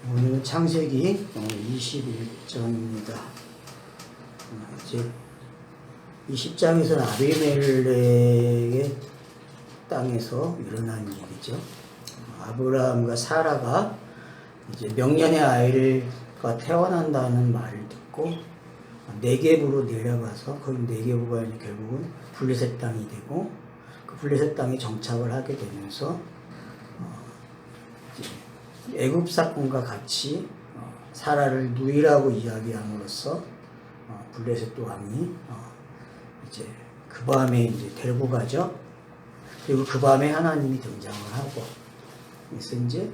오늘은 창세기 21장입니다. 이제 20장에서는 아비멜렉의 땅에서 일어난 일이죠. 아브라함과 사라가 이제 명년의 아이가 태어난다는 말을 듣고 네겝으로 내려가서 그 네겝가 결국은 블레셋 땅이 되고 그 블레셋 땅에 정착을 하게 되면서 애굽 사건과 같이 사라를 누이라고 이야기함으로써 블레셋 왕이 이제 그 밤에 이제 데리고 가죠. 그리고 그 밤에 하나님이 등장을 하고, 그래서 이제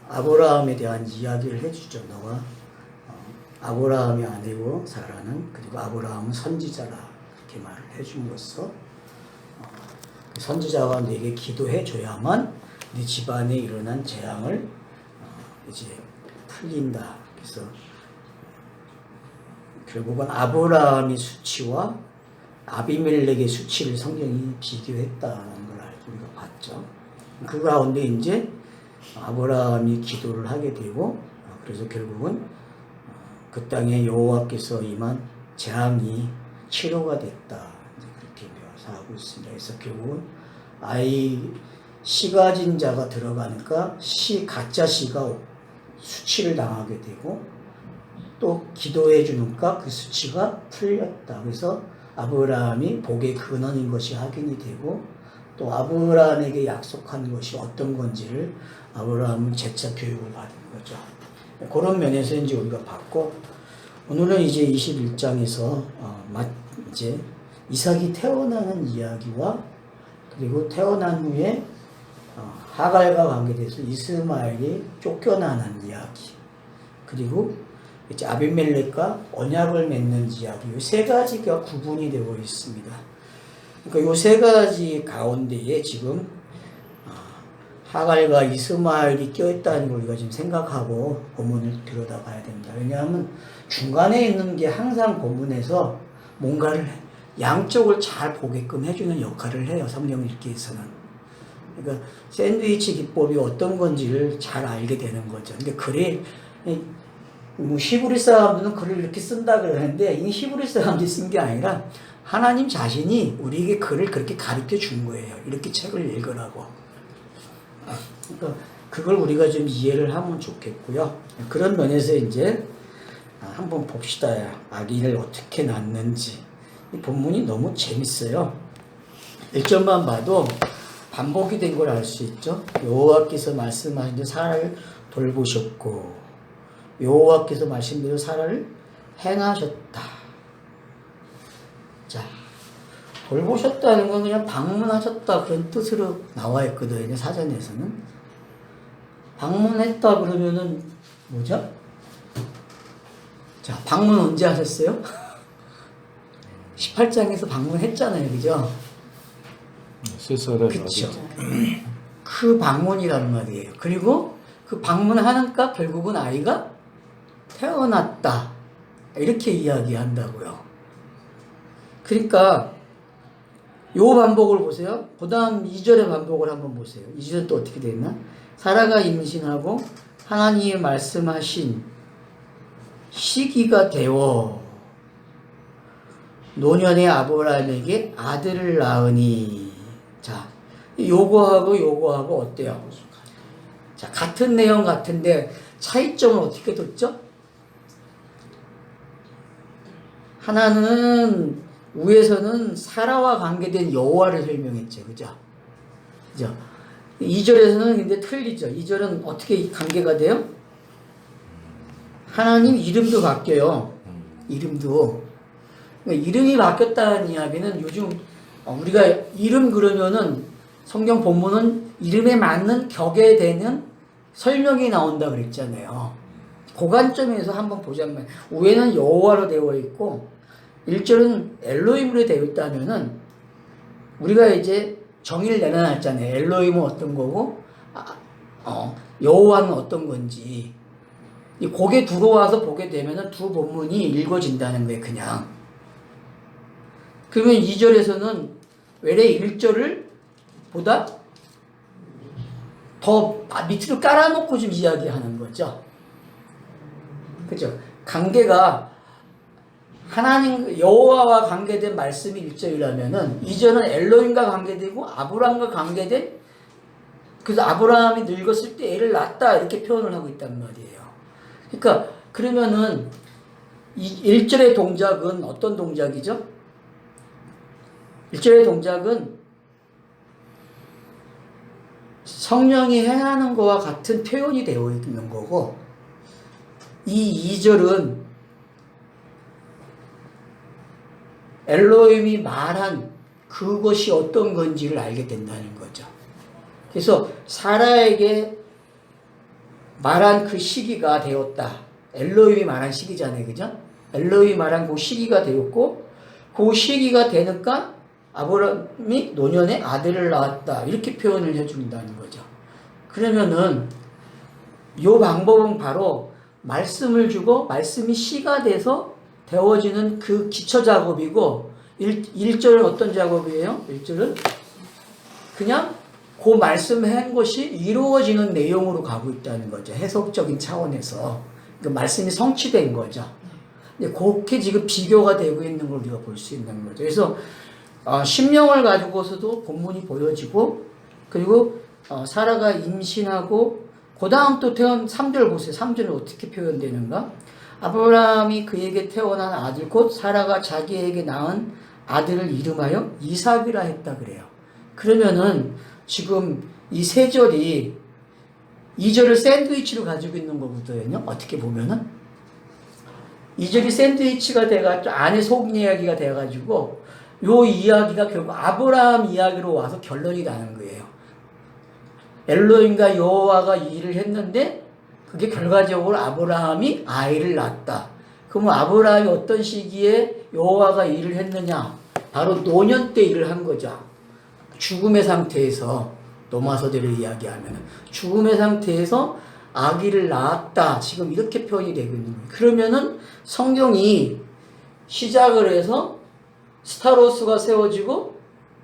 아브라함에 대한 이야기를 해주죠. 너가 아브라함이 아내고 사라는, 그리고 아브라함은 선지자라, 이렇게 말을 해줌으로써 그 선지자가 네게 기도해 줘야만 네 집안에 일어난 재앙을 이제 풀린다. 그래서 결국은 아브라함의 수치와 아비멜렉의 수치를 성경이 비교했다는 걸 우리가 봤죠. 그 가운데 이제 아브라함이 기도를 하게 되고, 그래서 결국은 그 땅에 여호와께서 임한 재앙이 치료가 됐다. 그렇게 묘사하고 있습니다. 그래서 결국은 씨 가진 자가 들어가니까 가짜 씨가 수치를 당하게 되고, 또 기도해 주니까 그 수치가 풀렸다. 그래서 아브라함이 복의 근원인 것이 확인이 되고, 또 아브라함에게 약속한 것이 어떤 건지를 아브라함은 재차 교육을 받은 거죠. 그런 면에서 이제 우리가 봤고, 오늘은 이제 21장에서 이제 이삭이 태어나는 이야기와, 그리고 태어난 후에 하갈과 관계돼서 이스마엘이 쫓겨나는 이야기, 그리고 이제 아비멜렉과 언약을 맺는 이야기, 이 세 가지가 구분이 되고 있습니다. 그러니까 이 세 가지 가운데에 지금 하갈과 이스마엘이 껴있다는 걸 우리가 지금 생각하고 본문을 들여다봐야 됩니다. 왜냐하면 중간에 있는 게 항상 본문에서 뭔가를 양쪽을 잘 보게끔 해주는 역할을 해요. 성경 읽기에서는. 그러니까 샌드위치 기법이 어떤 건지를 잘 알게 되는 거죠. 근데 글이 히브리 사람들은 글을 이렇게 쓴다 그러는데, 이 히브리 사람들이 쓴 게 아니라 하나님 자신이 우리에게 글을 그렇게 가르쳐 준 거예요. 이렇게 책을 읽으라고. 그러니까 그걸 우리가 좀 이해를 하면 좋겠고요. 그런 면에서 이제 한번 봅시다. 아기를 어떻게 낳는지. 이 본문이 너무 재밌어요. 1절만 봐도 반복이 된 걸 알 수 있죠. 여호와께서 말씀하신 데 사라를 돌보셨고, 여호와께서 말씀대로 사라를 행하셨다. 자, 돌보셨다는 건 그냥 방문하셨다 그런 뜻으로 나와 있거든요. 사전에서는. 방문했다 그러면은 뭐죠? 자, 방문 언제 하셨어요? 18장에서 방문했잖아요. 그죠? 그렇죠. 그 방문이란 말이에요. 그리고 그 방문하니까 결국은 아이가 태어났다. 이렇게 이야기한다고요. 그러니까 요 반복을 보세요. 그 다음 2절의 반복을 한번 보세요. 2절 또 어떻게 되나? 사라가 임신하고 하나님이 말씀하신 시기가 되어 노년의 아브라함에게 아들을 낳으니. 자, 요거하고 어때요? 자, 같은 내용 같은데 차이점은 어떻게 뒀죠? 하나는 위에서는 사라와 관계된 여호와를 설명했죠. 그죠? 2절에서는 근데 틀리죠. 2절은 어떻게 관계가 돼요? 하나님 이름도 바뀌어요. 이름도. 그러니까 이름이 바뀌었다는 이야기는, 요즘 우리가 이름 그러면은 성경 본문은 이름에 맞는 격에 되는 설명이 나온다 그랬잖아요. 그 관점에서 한번 보자면, 위에는 여호와로 되어 있고 1절은 엘로힘으로 되어 있다면은, 우리가 이제 정의를 내려놨잖아요. 엘로힘은 어떤 거고 여호와는 어떤 건지. 거기에 들어와서 보게 되면은 두 본문이 읽어진다는 거예요. 그냥. 그러면 2절에서는 외래 1절을 보다 더 밑으로 깔아놓고 좀 이야기하는 거죠. 그죠? 관계가 하나님 여호와와 관계된 말씀이 1절이라면은 2절은 엘로힘과 관계되고 아브라함과 관계된, 그래서 아브라함이 늙었을 때 애를 낳았다 이렇게 표현을 하고 있단 말이에요. 그러니까 그러면은 이 1절의 동작은 어떤 동작이죠? 1절의 동작은 성령이 행하는 것과 같은 표현이 되어 있는 거고, 이 2절은 엘로힘이 말한 그것이 어떤 건지를 알게 된다는 거죠. 그래서 사라에게 말한 그 시기가 되었다. 엘로힘이 말한 시기잖아요. 그죠? 엘로힘이 말한 그 시기가 되었고, 그 시기가 되니까 아브라함이 노년에 아들을 낳았다. 이렇게 표현을 해준다는 거죠. 그러면은 이 방법은 바로 말씀을 주고 말씀이 시가 돼서 되어지는 그 기초 작업이고, 1절은 어떤 작업이에요? 1절은 그냥 그 말씀한 것이 이루어지는 내용으로 가고 있다는 거죠. 해석적인 차원에서. 그 말씀이 성취된 거죠. 그렇게 지금 비교가 되고 있는 걸 우리가 볼 수 있는 거죠. 그래서 심령을 가지고서도 본문이 보여지고, 그리고 사라가 임신하고, 그 다음 또 태어난 3절 보세요. 3절은 어떻게 표현되는가? 아브라함이 그에게 태어난 아들 곧 사라가 자기에게 낳은 아들을 이름하여 이삭이라 했다 그래요. 그러면은 지금 이 세 절이 2절을 샌드위치로 가지고 있는 거거든요. 어떻게 보면은 2절이 샌드위치가 돼가지고 안에 속 이야기가 돼가지고 요 이야기가 결국 아브라함 이야기로 와서 결론이 나는 거예요. 엘로힘과 여호와가 일을 했는데 그게 결과적으로 아브라함이 아이를 낳았다. 그러면 아브라함이 어떤 시기에 여호와가 일을 했느냐? 바로 노년 때 일을 한 거죠. 죽음의 상태에서, 로마서대로 이야기하면 죽음의 상태에서 아기를 낳았다. 지금 이렇게 표현이 되고 있는 거예요. 그러면은 성경이 시작을 해서 스타로스가 세워지고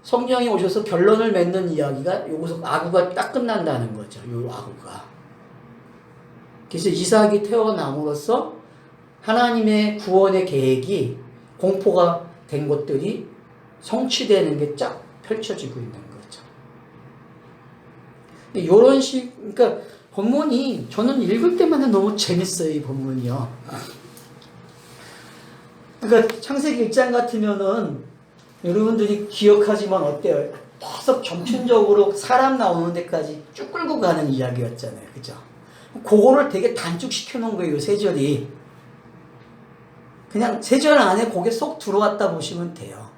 성령이 오셔서 결론을 맺는 이야기가 여기서 아구가 딱 끝난다는 거죠. 요 아구가. 그래서 이삭이 태어남으로써 하나님의 구원의 계획이 공포가 된 것들이 성취되는 게 쫙 펼쳐지고 있는 거죠. 이런 식, 그러니까 본문이 저는 읽을 때마다 너무 재밌어요. 이 본문이요. 그러니까 창세기 1장 같으면은 여러분들이 기억하지만 어때요? 계속 점춘적으로 사람 나오는 데까지 쭉 끌고 가는 이야기였잖아요. 그죠? 그거를 되게 단축시켜 놓은 거예요. 세 절이. 그냥 세 절 안에 거기에 쏙 들어왔다 보시면 돼요.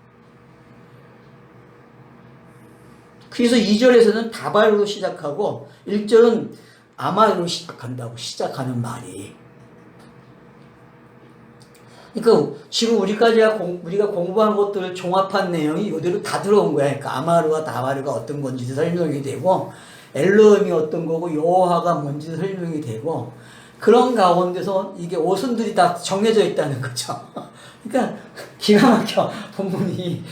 그래서 2절에서는 다발로 시작하고 1절은 아마로 시작한다고 시작하는 말이. 그러니까 지금 우리가 공부한 것들을 종합한 내용이 이대로 다 들어온 거야. 그러니까 아마르와 다바르가 어떤 건지도 설명이 되고, 엘로힘이 어떤 거고, 여호와가 뭔지도 설명이 되고, 그런 가운데서 이게 오순들이 다 정해져 있다는 거죠. 그러니까 기가 막혀 본문이.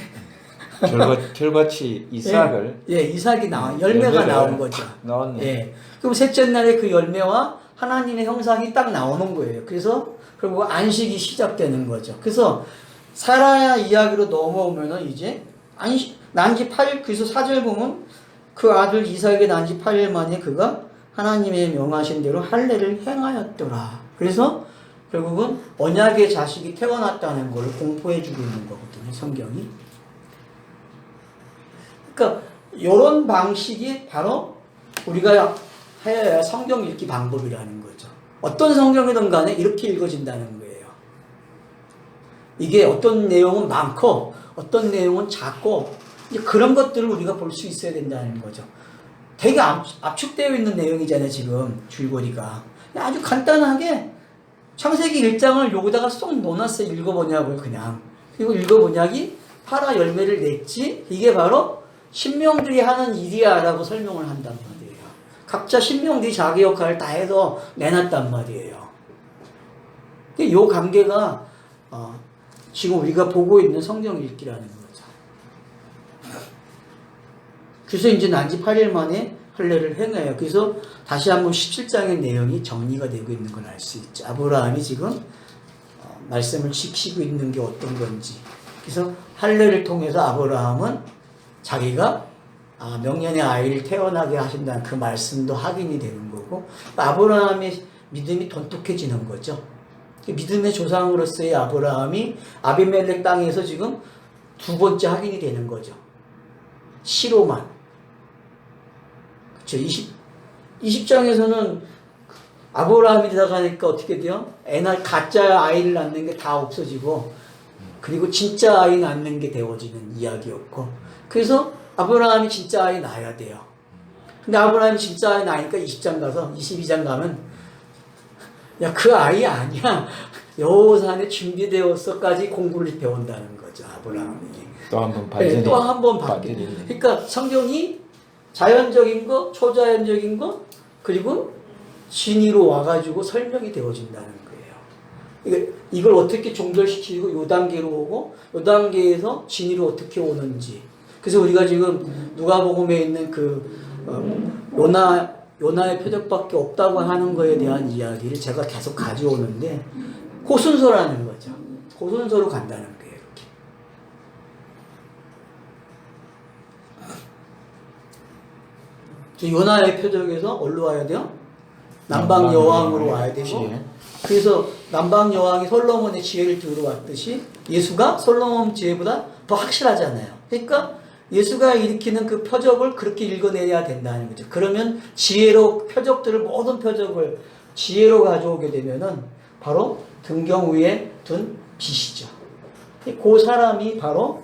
결과치 이삭을 이삭이 나와 열매가 나온 거죠. 나왔네. 예. 그럼 셋째 날에 그 열매와 하나님의 형상이 딱 나오는 거예요. 그래서 결국 안식이 시작되는 거죠. 그래서 사라 이야기로 넘어오면은 이제 난지 8일, 그래서 4절 보면 그 아들 이삭에게 난지 8일 만에 그가 하나님의 명하신 대로 할례를 행하였더라. 그래서 결국은 언약의 자식이 태어났다는 걸 공포해주고 있는 거거든요. 성경이. 그러니까 이런 방식이 바로 우리가 해야 성경 읽기 방법이라는 거죠. 어떤 성경이든 간에 이렇게 읽어진다는 거예요. 이게 어떤 내용은 많고 어떤 내용은 작고 그런 것들을 우리가 볼 수 있어야 된다는 거죠. 되게 압축되어 있는 내용이잖아요. 지금 줄거리가. 아주 간단하게 창세기 1장을 여기다가 쏙 넣어놨어요. 읽어보냐고요. 그냥. 그리고 읽어보냐기 파라 열매를 냈지. 이게 바로 신명들이 하는 일이야 라고 설명을 한단 말이에요. 각자 신명들이 자기 역할을 다 해서 내놨단 말이에요. 이 관계가 지금 우리가 보고 있는 성경 읽기라는 거죠. 그래서 이제 난지 8일 만에 할례를 행해요. 그래서 다시 한번 17장의 내용이 정리가 되고 있는 걸 알 수 있죠. 아브라함이 지금 말씀을 지키고 있는 게 어떤 건지. 그래서 할례를 통해서 아브라함은 자기가 명년의 아이를 태어나게 하신다는 그 말씀도 확인이 되는 거고, 아브라함의 믿음이 돈독해지는 거죠. 믿음의 조상으로서의 아브라함이 아비멜렉 땅에서 지금 두 번째 확인이 되는 거죠. 시로만. 그쵸. 20장에서는 아브라함이 들어가니까 어떻게 돼요? 가짜 아이를 낳는 게 다 없어지고, 그리고 진짜 아이 낳는 게 되어지는 이야기였고, 그래서 아브라함이 진짜 아이 낳아야 돼요. 근데 아브라함이 진짜 아이 낳으니까 20장 가서, 22장 가면, 야, 그 아이 아니야. 여호산에 준비되었어까지 공부를 배운다는 거죠, 아브라함이. 또 한 번 발전이. 네, 또 한 번 바뀌는. 그러니까 성경이 자연적인 거, 초자연적인 거, 그리고 진리로 와가지고 설명이 되어진다는 거예요. 이걸 어떻게 종결시키고 요 단계로 오고 요 단계에서 진리로 어떻게 오는지. 그래서 우리가 지금 누가복음에 있는 요나의 표적밖에 없다고 하는 거에 대한 이야기를 제가 계속 가져오는데 그 순서라는 거죠. 그 순서로 간다는 거예요. 이렇게. 요나의 표적에서 어디로 와야 돼요? 남방 여왕으로 와야 되고, 지혜. 그래서 남방 여왕이 솔로몬의 지혜를 들어왔듯이 예수가 솔로몬 지혜보다 더 확실하잖아요. 그러니까 예수가 일으키는 그 표적을 그렇게 읽어내야 된다는 거죠. 그러면 지혜로 모든 표적을 지혜로 가져오게 되면은 바로 등경 위에 둔 빛이죠. 그 사람이 바로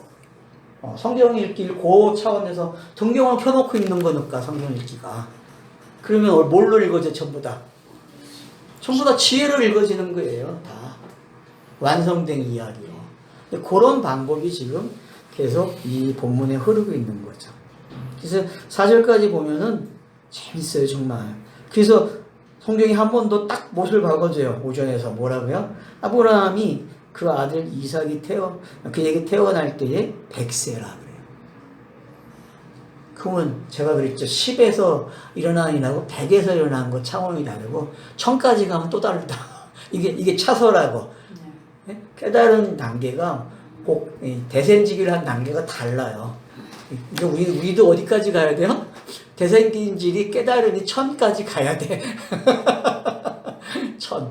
성경 읽기를 그 차원에서 등경을 켜놓고 읽는 거니까 성경 읽기가. 그러면 뭘로 읽어져? 전부 다 지혜로 읽어지는 거예요. 다 완성된 이야기로. 그런 방법이 지금 계속 이 본문에 흐르고 있는 거죠. 그래서 4절까지 보면은 재밌어요, 정말. 그래서 성경이 한 번 더 딱 못을 박아줘요. 오전에서 뭐라고요? 아브라함이 그 아들 이삭이 그에게 태어날 때에 100세라 그래요. 그러면 제가 그랬죠. 10에서 일어나는 일하고 100에서 일어나는 거 차원이 다르고 1000까지 가면 또 다르다. 이게 차서라고. 네? 깨달은 단계가 꼭 대생지기를 한 단계가 달라요. 우리도 어디까지 가야 돼요? 대생진질이 깨달으니 1000까지 가야 돼. 1000.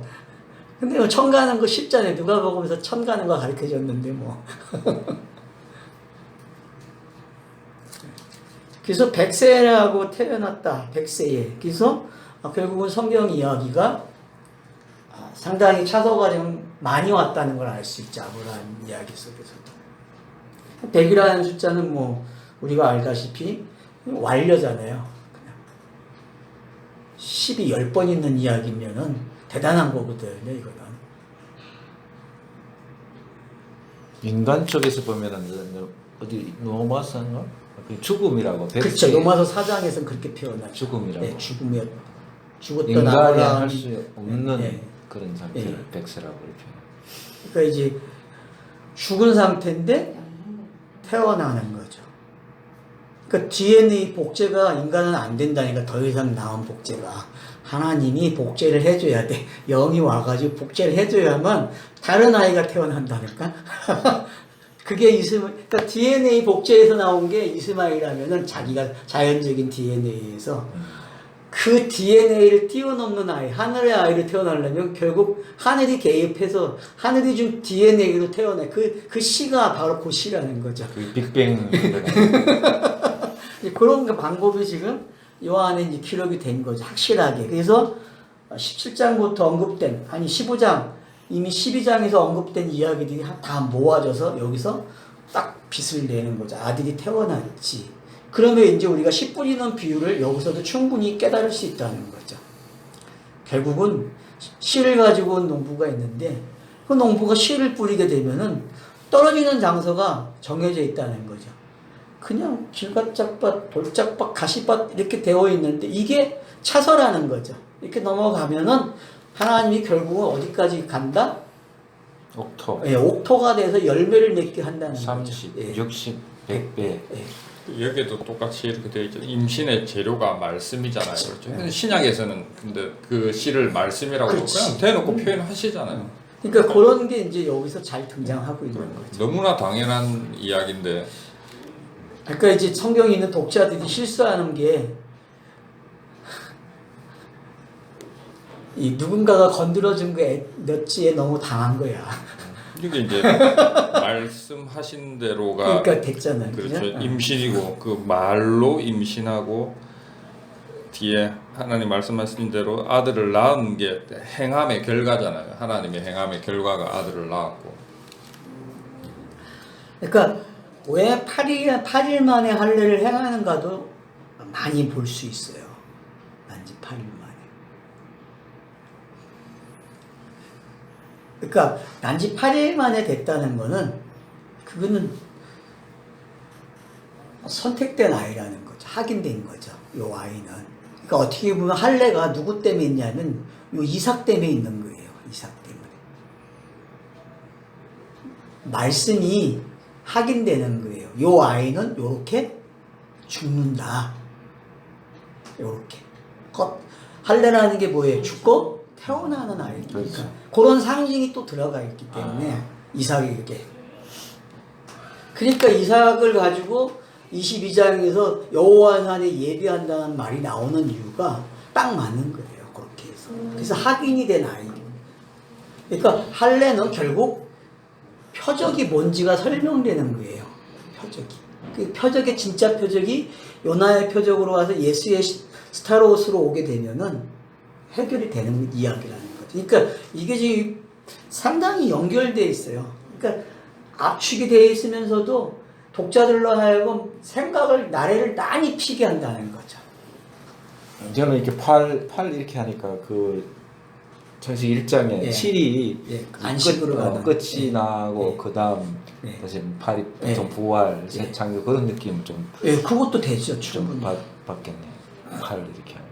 근데 1000 가는 거 쉽잖아요. 누가 보면서 1000 가는 거 가르쳐 줬는데 뭐. 그래서 100세라고 태어났다. 100세에. 그래서 결국은 성경 이야기가 상당히 차서가 좀 많이 왔다는 걸 알 수 있죠. 아브라함 이야기 속에서도. 100이라는 숫자는 뭐 우리가 알다시피 완료잖아요. 10이 10번 있는 이야기면은 대단한 거거든요, 이거는. 인간 쪽에서 보면은 어디 로마서인가? 죽음이라고. 그렇죠. 로마서 4장에서는 그렇게 표현하죠. 죽음이라고. 네, 죽었던 인간이 할 수 없는 네. 그런 상태를 백세라고 이렇게. 그러니까 이제 죽은 상태인데 태어나는 거죠. 그러니까 DNA 복제가 인간은 안 된다니까. 더 이상 나온 복제가. 하나님이 복제를 해줘야 돼. 영이 와가지고 복제를 해줘야만 다른 아이가 태어난다니까. 그게 그러니까 DNA 복제에서 나온 게 이스마일이라면은 자기가 자연적인 DNA에서 그 DNA를 뛰어넘는 아이, 하늘의 아이를 태어나려면 결국 하늘이 개입해서 하늘이 준 DNA로 태어나. 그 시가 바로 그 시라는 거죠. 그 빅뱅. 그런 방법이 지금 요 안에 이제 기록이 된 거죠. 확실하게. 그래서 17장부터 언급된, 15장, 이미 12장에서 언급된 이야기들이 다 모아져서 여기서 딱 빛을 내는 거죠. 아들이 태어날지. 그러면 이제 우리가 씨 뿌리는 비유를 여기서도 충분히 깨달을 수 있다는 거죠. 결국은 씨를 가지고 온 농부가 있는데 그 농부가 씨를 뿌리게 되면은 떨어지는 장소가 정해져 있다는 거죠. 그냥 길가짝밭, 돌짝밭, 가시밭 이렇게 되어 있는데 이게 차서라는 거죠. 이렇게 넘어가면은 하나님이 결국은 어디까지 간다? 옥토. 예, 옥토가 돼서 열매를 맺게 한다는 30, 거죠. 60, 100배. 예. 여기에도 똑같이 이렇게 되어 있죠. 임신의 재료가 말씀이잖아요. 그렇죠. 근데 신약에서는 근데 그 씨를 말씀이라고 그렇지. 그냥 대놓고 표현하시잖아요. 그러니까 그런 게 이제 여기서 잘 등장하고 있는 거죠. 너무나 당연한 이야기인데 그러니까 이제 성경에 있는 독자들이 실수하는 게 이 누군가가 건드려준 거 몇지에 너무 당한 거야. 이게 이제 말씀하신 대로가 그러니까 됐잖아요. 그렇죠. 그죠? 임신이고 그 말로 임신하고 뒤에 하나님 말씀하신 대로 아들을 낳은 게 행함의 결과잖아요. 하나님의 행함의 결과가 아들을 낳았고. 그러니까 왜 8일 만에 할례를 행하는가도 많이 볼 수 있어요. 난지 8일 만에. 그러니까 난지 8일 만에 됐다는 거는 그거는 선택된 아이라는 거죠. 확인된 거죠. 요 아이는. 그러니까 어떻게 보면 할례가 누구 때문에 있냐면 요 이삭 때문에 있는 거예요. 이삭 때문에. 말씀이 확인되는 거예요. 요 아이는 요렇게 죽는다. 요렇게. 할례라는 게 뭐예요? 죽고 태어나는 아이니까. 그렇죠. 그런 상징이 또 들어가 있기 때문에 이삭에게. 그러니까 이삭을 가지고 22장에서 여호와 산에 예배한다는 말이 나오는 이유가 딱 맞는 거예요. 그렇게 해서. 그래서 확인이 된 아이. 그러니까 할례는 결국 표적이 뭔지가 설명되는 거예요. 표적이. 그 표적의 진짜 표적이 요나의 표적으로 와서 예수의 스타로스로 오게 되면은 해결이 되는 이야기라는 거죠. 그러니까 이게 지금 상당히 연결되어 있어요. 그러니까 압축이 되어 있으면서도 독자들로 하여금 생각을 나래를 많이 피게 한다는 거죠. 저는 이렇게 팔 이렇게 하니까 그 창세기 1장에 예. 7이 예, 안식으로 가는. 끝이 예. 나고 예. 그 다음 예. 다시 팔이 예. 좀 부활, 예. 새창조 그런 느낌 좀 예, 그것도 되죠. 충분히. 받겠네요. 팔 이렇게 하면.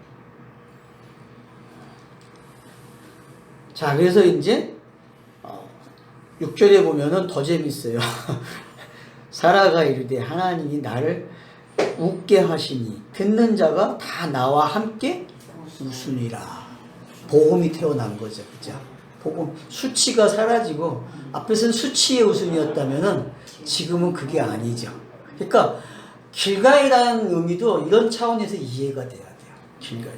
자, 그래서 이제 6절에 보면은 더 재밌어요. 사라가 이르되 하나님이 나를 웃게 하시니 듣는 자가 다 나와 함께 웃으니라. 복음이 태어난 거죠. 그죠? 복음, 수치가 사라지고 앞에서는 수치의 웃음이었다면은 지금은 그게 아니죠. 그러니까 길갈이라는 의미도 이런 차원에서 이해가 돼야 돼요. 길갈.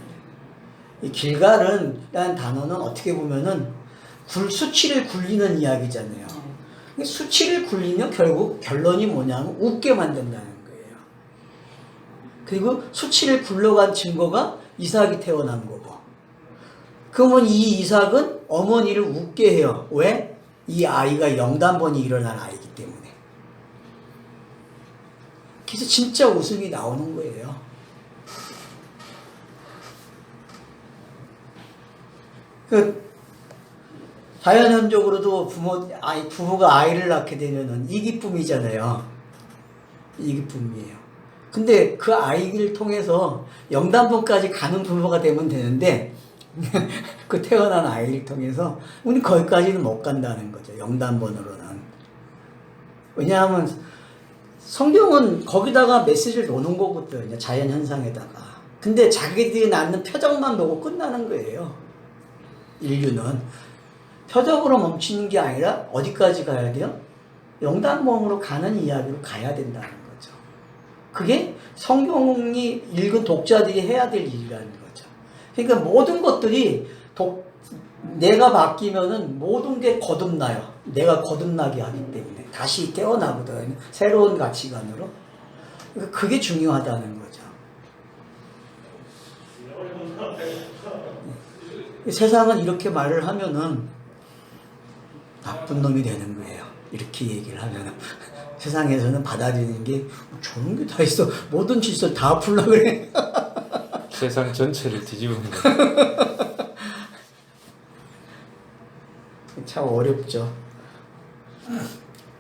이 길갈이라는 단어는 어떻게 보면은 수치를 굴리는 이야기잖아요. 수치를 굴리면 결국 결론이 뭐냐면 웃게 만든다는 거예요. 그리고 수치를 굴러간 증거가 이삭이 태어난 거고. 그러면 이 이삭은 어머니를 웃게 해요. 왜? 이 아이가 영단번이 일어난 아이기 때문에. 그래서 진짜 웃음이 나오는 거예요. 자연현적으로도 부모가 아이를 낳게 되면은 이 기쁨이잖아요. 이 기쁨이에요. 근데 그 아이를 통해서 영단번까지 가는 부모가 되면 되는데, 그 태어난 아이를 통해서, 우리 거기까지는 못 간다는 거죠. 영단번으로는. 왜냐하면, 성경은 거기다가 메시지를 놓는 거거든요. 자연현상에다가. 근데 자기들이 낳는 표적만 보고 끝나는 거예요. 인류는. 표적으로 멈추는 게 아니라 어디까지 가야 돼요? 영단봉으로 가는 이야기로 가야 된다는 거죠. 그게 성경이 읽은 독자들이 해야 될 일이라는 거죠. 그러니까 모든 것들이 내가 바뀌면은 모든 게 거듭나요. 내가 거듭나게 하기 때문에 다시 태어나거든요. 새로운 가치관으로. 그러니까 그게 중요하다는 거죠. 세상은 이렇게 말을 하면은 나쁜 놈이 되는 거예요. 이렇게 얘기를 하면 세상에서는 받아들이는 게 좋은 게 다 있어. 모든 질서 다 풀라 그래. 세상 전체를 뒤집은 거. 참 어렵죠.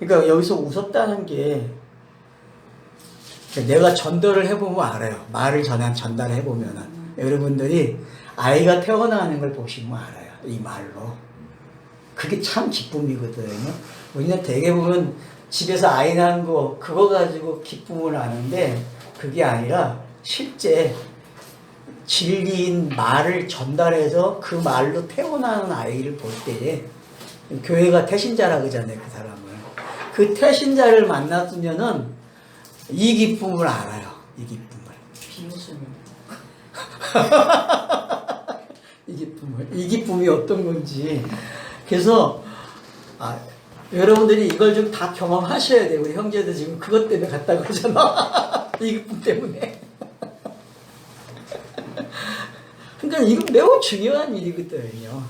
그러니까 여기서 웃었다는 게 내가 전달을 해보면 알아요. 말을 전달해보면은 여러분들이 아이가 태어나는 걸 보시면 알아요. 이 말로. 그게 참 기쁨이거든요. 우리는 되게 보면 집에서 아이 낳은 거 그거 가지고 기쁨을 아는데 그게 아니라 실제 진리인 말을 전달해서 그 말로 태어나는 아이를 볼 때에 교회가 태신자라 그러잖아요. 그 사람을. 그 태신자를 만났으면은 이 기쁨을 알아요. 이 기쁨을. 비웃음을. 이 기쁨이 어떤 건지. 그래서 여러분들이 이걸 좀 다 경험하셔야 돼요. 우리 형제도 지금 그것 때문에 갔다 그러잖아. 이 기쁨 때문에. 그러니까 이건 매우 중요한 일이거든요.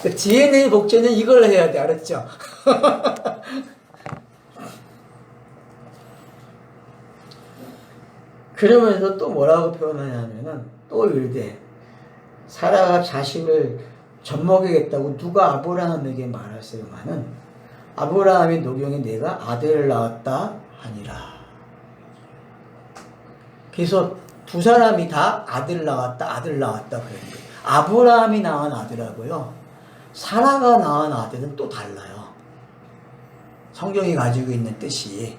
그 DNA 복제는 이걸 해야 돼. 알았죠? 그러면서 또 뭐라고 표현하냐면은 또 이르되 사라가 자식을 젖먹이겠다고 누가 아브라함에게 말하세요마는 아브라함의 노경에 내가 아들을 낳았다 하니라. 그래서 두 사람이 다 아들 낳았다 그랬는데 아브라함이 낳은 아들하고요 사라가 낳은 아들은 또 달라요. 성경이 가지고 있는 뜻이.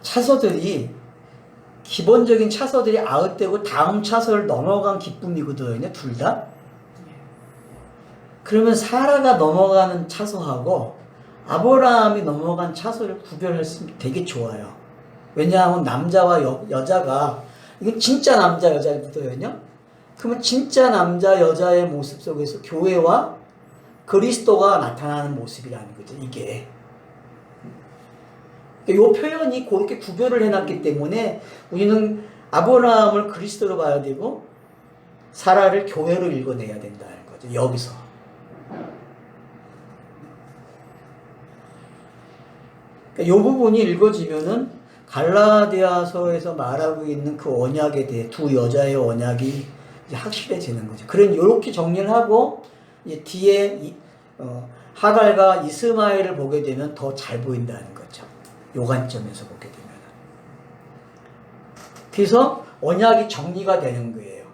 차서들이 기본적인 차서들이 아웃되고 다음 차서를 넘어간 기쁨이거든요. 둘 다. 그러면 사라가 넘어가는 차서하고 아브라함이 넘어간 차서를 구별할 수 되게 좋아요. 왜냐하면 남자와 여자가 이건 진짜 남자 여자거든요. 그러면 진짜 남자 여자의 모습 속에서 교회와 그리스도가 나타나는 모습이라는 거죠. 이게. 이 표현이 그렇게 구별을 해놨기 때문에 우리는 아브라함을 그리스도로 봐야 되고 사라를 교회로 읽어내야 된다는 거죠. 여기서. 이 부분이 읽어지면은 갈라디아서에서 말하고 있는 그 언약에 대해 두 여자의 언약이 이제 확실해지는 거죠. 그런 이렇게 정리를 하고 이제 뒤에 하갈과 이스마엘을 보게 되면 더 잘 보인다는 거죠. 요 관점에서 보게 되면. 그래서 언약이 정리가 되는 거예요.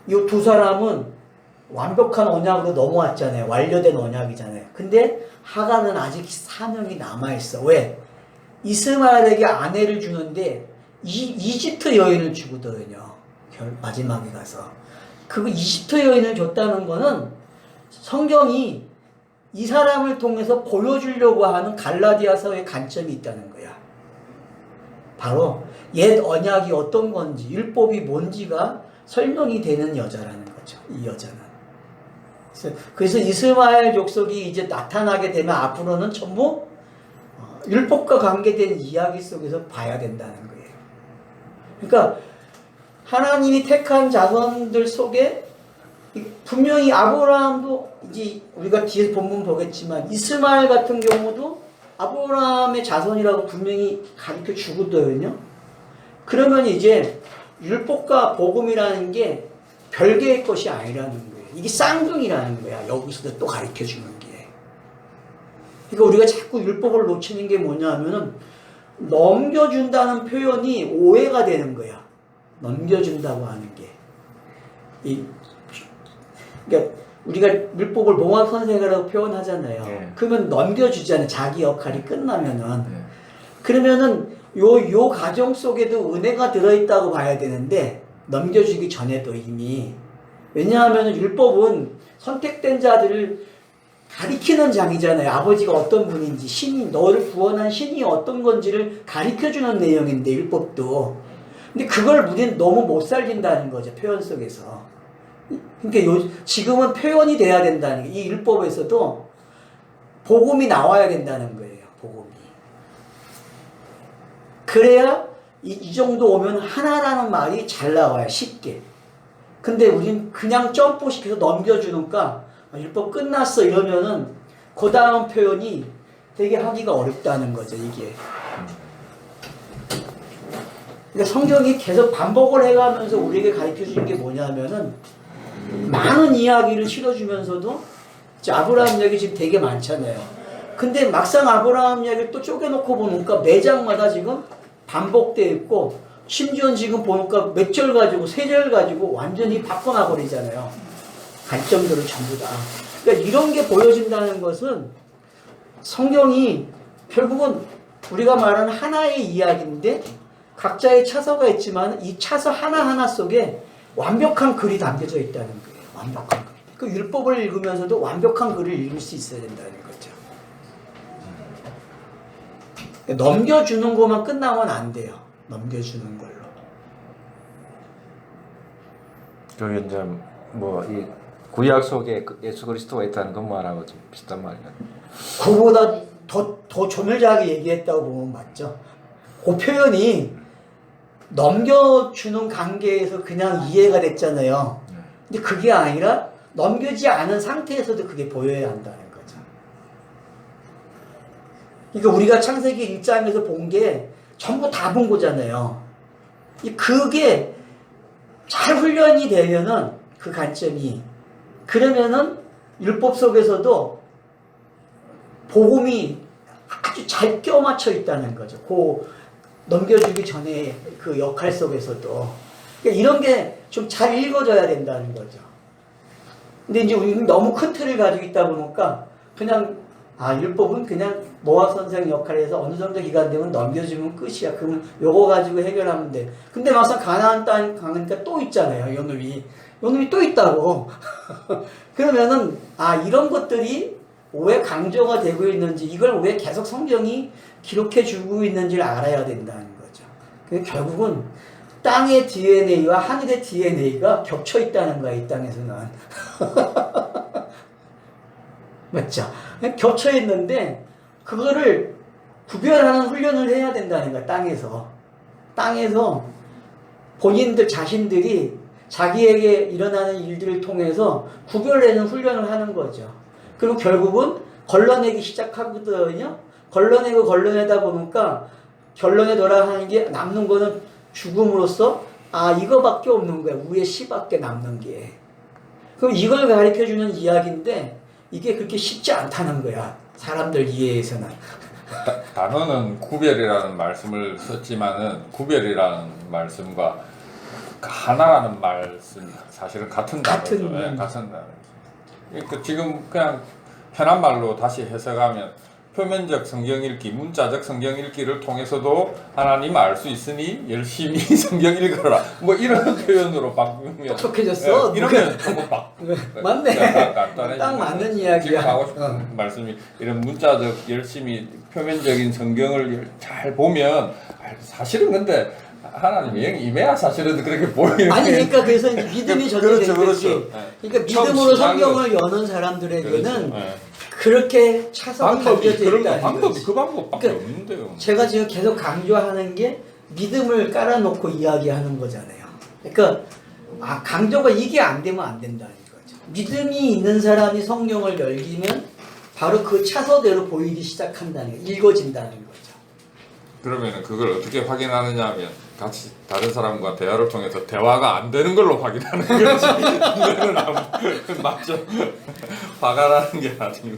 이 두 사람은 완벽한 언약으로 넘어왔잖아요. 완료된 언약이잖아요. 근데 하갈은 아직 사명이 남아있어. 왜? 이스마엘에게 아내를 주는데 이집트 여인을 주거든요. 마지막에 가서. 그 이집트 여인을 줬다는 거는 성경이 이 사람을 통해서 보여주려고 하는 갈라디아서의 관점이 있다는 거야. 바로 옛 언약이 어떤 건지, 율법이 뭔지가 설명이 되는 여자라는 거죠. 이 여자는. 그래서 이스마엘 족속이 이제 나타나게 되면 앞으로는 전부 율법과 관계된 이야기 속에서 봐야 된다는 거예요. 그러니까 하나님이 택한 자손들 속에 분명히 아브라함도 이제 우리가 뒤에 본문 보겠지만 이스마엘 같은 경우도 아브라함의 자손이라고 분명히 가르쳐 주거든요. 그러면 이제 율법과 복음이라는 게 별개의 것이 아니라는 거예요. 이게 쌍둥이라는 거야. 여기서도 또 가르쳐 주는 게. 그러니까 우리가 자꾸 율법을 놓치는 게 뭐냐면은 넘겨준다는 표현이 오해가 되는 거야. 넘겨준다고 하는 게. 그러니까 우리가 율법을 몽합선생이라고 표현하잖아요. 네. 그러면 넘겨주잖아요. 자기 역할이 끝나면은. 네. 그러면은 요 과정 속에도 은혜가 들어있다고 봐야 되는데 넘겨주기 전에도 이미. 왜냐하면 율법은 선택된 자들을 가리키는 장이잖아요. 아버지가 어떤 분인지, 신이, 너를 구원한 신이 어떤 건지를 가리켜주는 내용인데, 율법도. 근데 그걸 우리는 너무 못 살린다는 거죠. 표현 속에서. 그러니까 지금은 표현이 돼야 된다는 게, 이 율법에서도 복음이 나와야 된다는 거예요. 복음이. 그래야 이 정도 오면 하나라는 말이 잘 나와요. 쉽게. 근데 우린 그냥 점프시켜서 넘겨주니까 율법 끝났어 이러면은 그 다음 표현이 되게 하기가 어렵다는 거죠. 이게. 그러니까 성경이 계속 반복을 해가면서 우리에게 가르쳐주는 게 뭐냐면은 많은 이야기를 실어주면서도 아브라함 이야기 지금 되게 많잖아요. 근데 막상 아브라함 이야기를 또 쪼개놓고 보니까 매 장마다 지금 반복되어 있고 심지어 지금 보니까 몇 절 가지고 세 절 가지고 완전히 바꿔놔 버리잖아요. 관점들을 전부 다. 그러니까 이런 게 보여진다는 것은 성경이 결국은 우리가 말하는 하나의 이야기인데 각자의 차서가 있지만 이 차서 하나하나 속에 완벽한 글이 담겨져 있다는 거예요. 완벽한 글. 그 율법을 읽으면서도 완벽한 글을 읽을 수 있어야 된다는 거죠. 넘겨주는 것만 끝나면 안 돼요. 넘겨주는 걸로. 그 이제 뭐 이 구약 속에 예수 그리스도가 있다는 것만하고 좀 비슷한 말이야. 그보다 더 조밀하게 얘기했다고 보면 맞죠. 그 표현이 넘겨주는 관계에서 그냥 이해가 됐잖아요. 근데 그게 아니라 넘겨지지 않은 상태에서도 그게 보여야 한다는 거죠. 그러니까 우리가 창세기 1장에서 본 게 전부 다 본 거잖아요. 그게 잘 훈련이 되면은 그 관점이 그러면은 율법 속에서도 복음이 아주 잘 껴맞춰 있다는 거죠. 그 넘겨주기 전에 그 역할 속에서도. 그러니까 이런 게 좀 잘 읽어져야 된다는 거죠. 근데 이제 우리는 너무 큰 틀을 가지고 있다 보니까 그냥 율법은 그냥 모학 선생 역할에서 어느 정도 기간 되면 넘겨주면 끝이야. 그러면 요거 가지고 해결하면 돼. 근데 막상 가나안 땅 가니까 또 있잖아요. 요놈이 또 있다고. 그러면은 이런 것들이 왜 강조가 되고 있는지 이걸 왜 계속 성경이 기록해 주고 있는지를 알아야 된다는 거죠. 그러니까 결국은 땅의 DNA와 하늘의 DNA가 겹쳐 있다는 거야. 이 땅에서는. 맞죠? 겹쳐 있는데 그거를 구별하는 훈련을 해야 된다는 거야. 땅에서 본인들 자신들이 자기에게 일어나는 일들을 통해서 구별하는 훈련을 하는 거죠. 그리고 결국은 걸러내기 시작하거든요. 걸러내다 보니까 결론에 돌아가는 게 남는 거는 죽음으로써 이거밖에 없는 거야. 위에 씨밖에 남는 게. 그럼 이걸 가르쳐주는 이야기인데 이게 그렇게 쉽지 않다는 거야. 사람들 이해에서는. 단어는 구별이라는 말씀을 썼지만은 구별이라는 말씀과 하나라는 말씀 사실은 같은 단어죠. 네, 같은 단어. 그러니까 지금 그냥 편한 말로 다시 해석하면 표면적 성경 읽기, 문자적 성경 읽기를 통해서도 하나님 알 수 있으니 열심히 성경 읽어라. 뭐 이런 표현으로 바꾸면 똑똑해졌어. 이러면 조금 맞네. 간단해지는 딱 맞는 이야기야. 지금 하고 싶은 말씀이 이런 문자적 열심히 표면적인 성경을 잘 보면 사실은 근데 하나님의 영이 임해야 사실은 그렇게 보이는. 아니 그러니까 그래서 이제 믿음이 전제된 거지. 그러니까 믿음으로 성경을 여는 사람들에게는 그렇게 차서가 담겨져 있다는 방법이 그 방법밖에 그러니까 없는데요. 제가 지금 계속 강조하는 게 믿음을 깔아놓고 이야기하는 거잖아요. 그러니까 강조가 이게 안 되면 안 된다는 거죠. 믿음이 있는 사람이 성경을 열기면 바로 그 차서대로 보이기 시작한다는 거, 읽어진다는 거죠. 그러면 그걸 어떻게 확인하느냐 하면 같이 다른 사람과 대화를 통해서 대화가 안 되는 걸로 확인하는 거지. 맞죠? 화가 나는 게 아니고.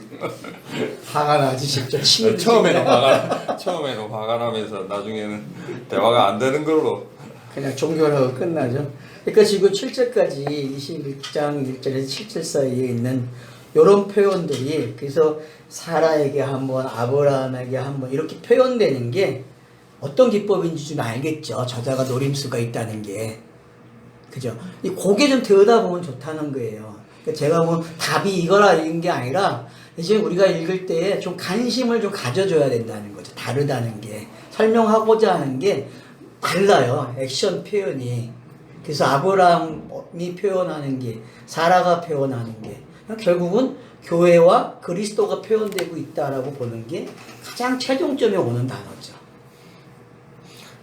화가 나지 진짜. 처음에는 화가 나면서 나중에는 대화가 안 되는 걸로. 그냥 종교라고 끝나죠. 그러니까 지금 7절까지 21장 1절에서 7절 사이에 있는 이런 표현들이 그래서 사라에게 한번 아브라함에게 한번 이렇게 표현되는 게 어떤 기법인지 좀 알겠죠. 저자가 노림수가 있다는 게. 그죠? 이 고개 좀 들여다보면 좋다는 거예요. 그러니까 제가 뭐 답이 이거라 이런 게 아니라 이제 우리가 읽을 때 좀 관심을 좀 가져줘야 된다는 거죠. 다르다는 게. 설명하고자 하는 게 달라요. 액션 표현이. 그래서 아브라함이 표현하는 게, 사라가 표현하는 게. 결국은 교회와 그리스도가 표현되고 있다라고 보는 게 가장 최종점에 오는 단어죠.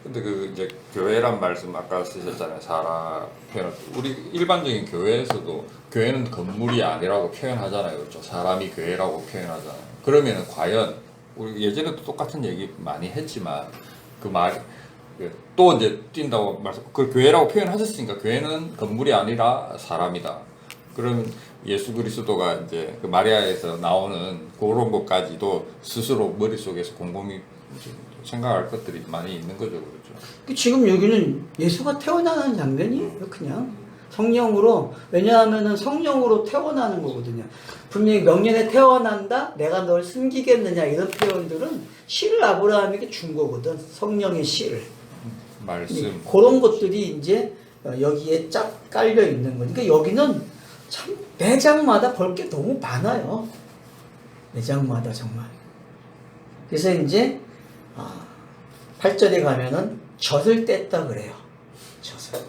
근데 그 이제 교회란 말씀 아까 쓰셨잖아요. 사라 표현. 우리 일반적인 교회에서도 교회는 건물이 아니라고 표현하잖아요. 그렇죠? 사람이 교회라고 표현하잖아요. 그러면은 과연 우리 예전에도 똑같은 얘기 많이 했지만 그 말 또 이제 뛴다고 말씀. 그 교회라고 표현하셨으니까 교회는 건물이 아니라 사람이다. 그러면 예수 그리스도가 이제 그 마리아에서 나오는 그런 것까지도 스스로 머릿속에서 곰곰이 생각할 것들이 많이 있는 거죠, 그렇죠. 지금 여기는 예수가 태어나는 장면이에요, 그냥. 성령으로, 왜냐하면은 성령으로 태어나는 거거든요. 분명히 명년에 태어난다, 내가 널 숨기겠느냐, 이런 표현들은 씨를 아브라함에게 준 거거든. 성령의 씨를. 말씀. 그런 것들이 이제 여기에 쫙 깔려 있는 거니까 그러니까 여기는 참 매장마다 볼 게 너무 많아요. 매장마다 정말. 그래서 이제 8절에 가면은 젖을 뗐다 그래요. 젖을.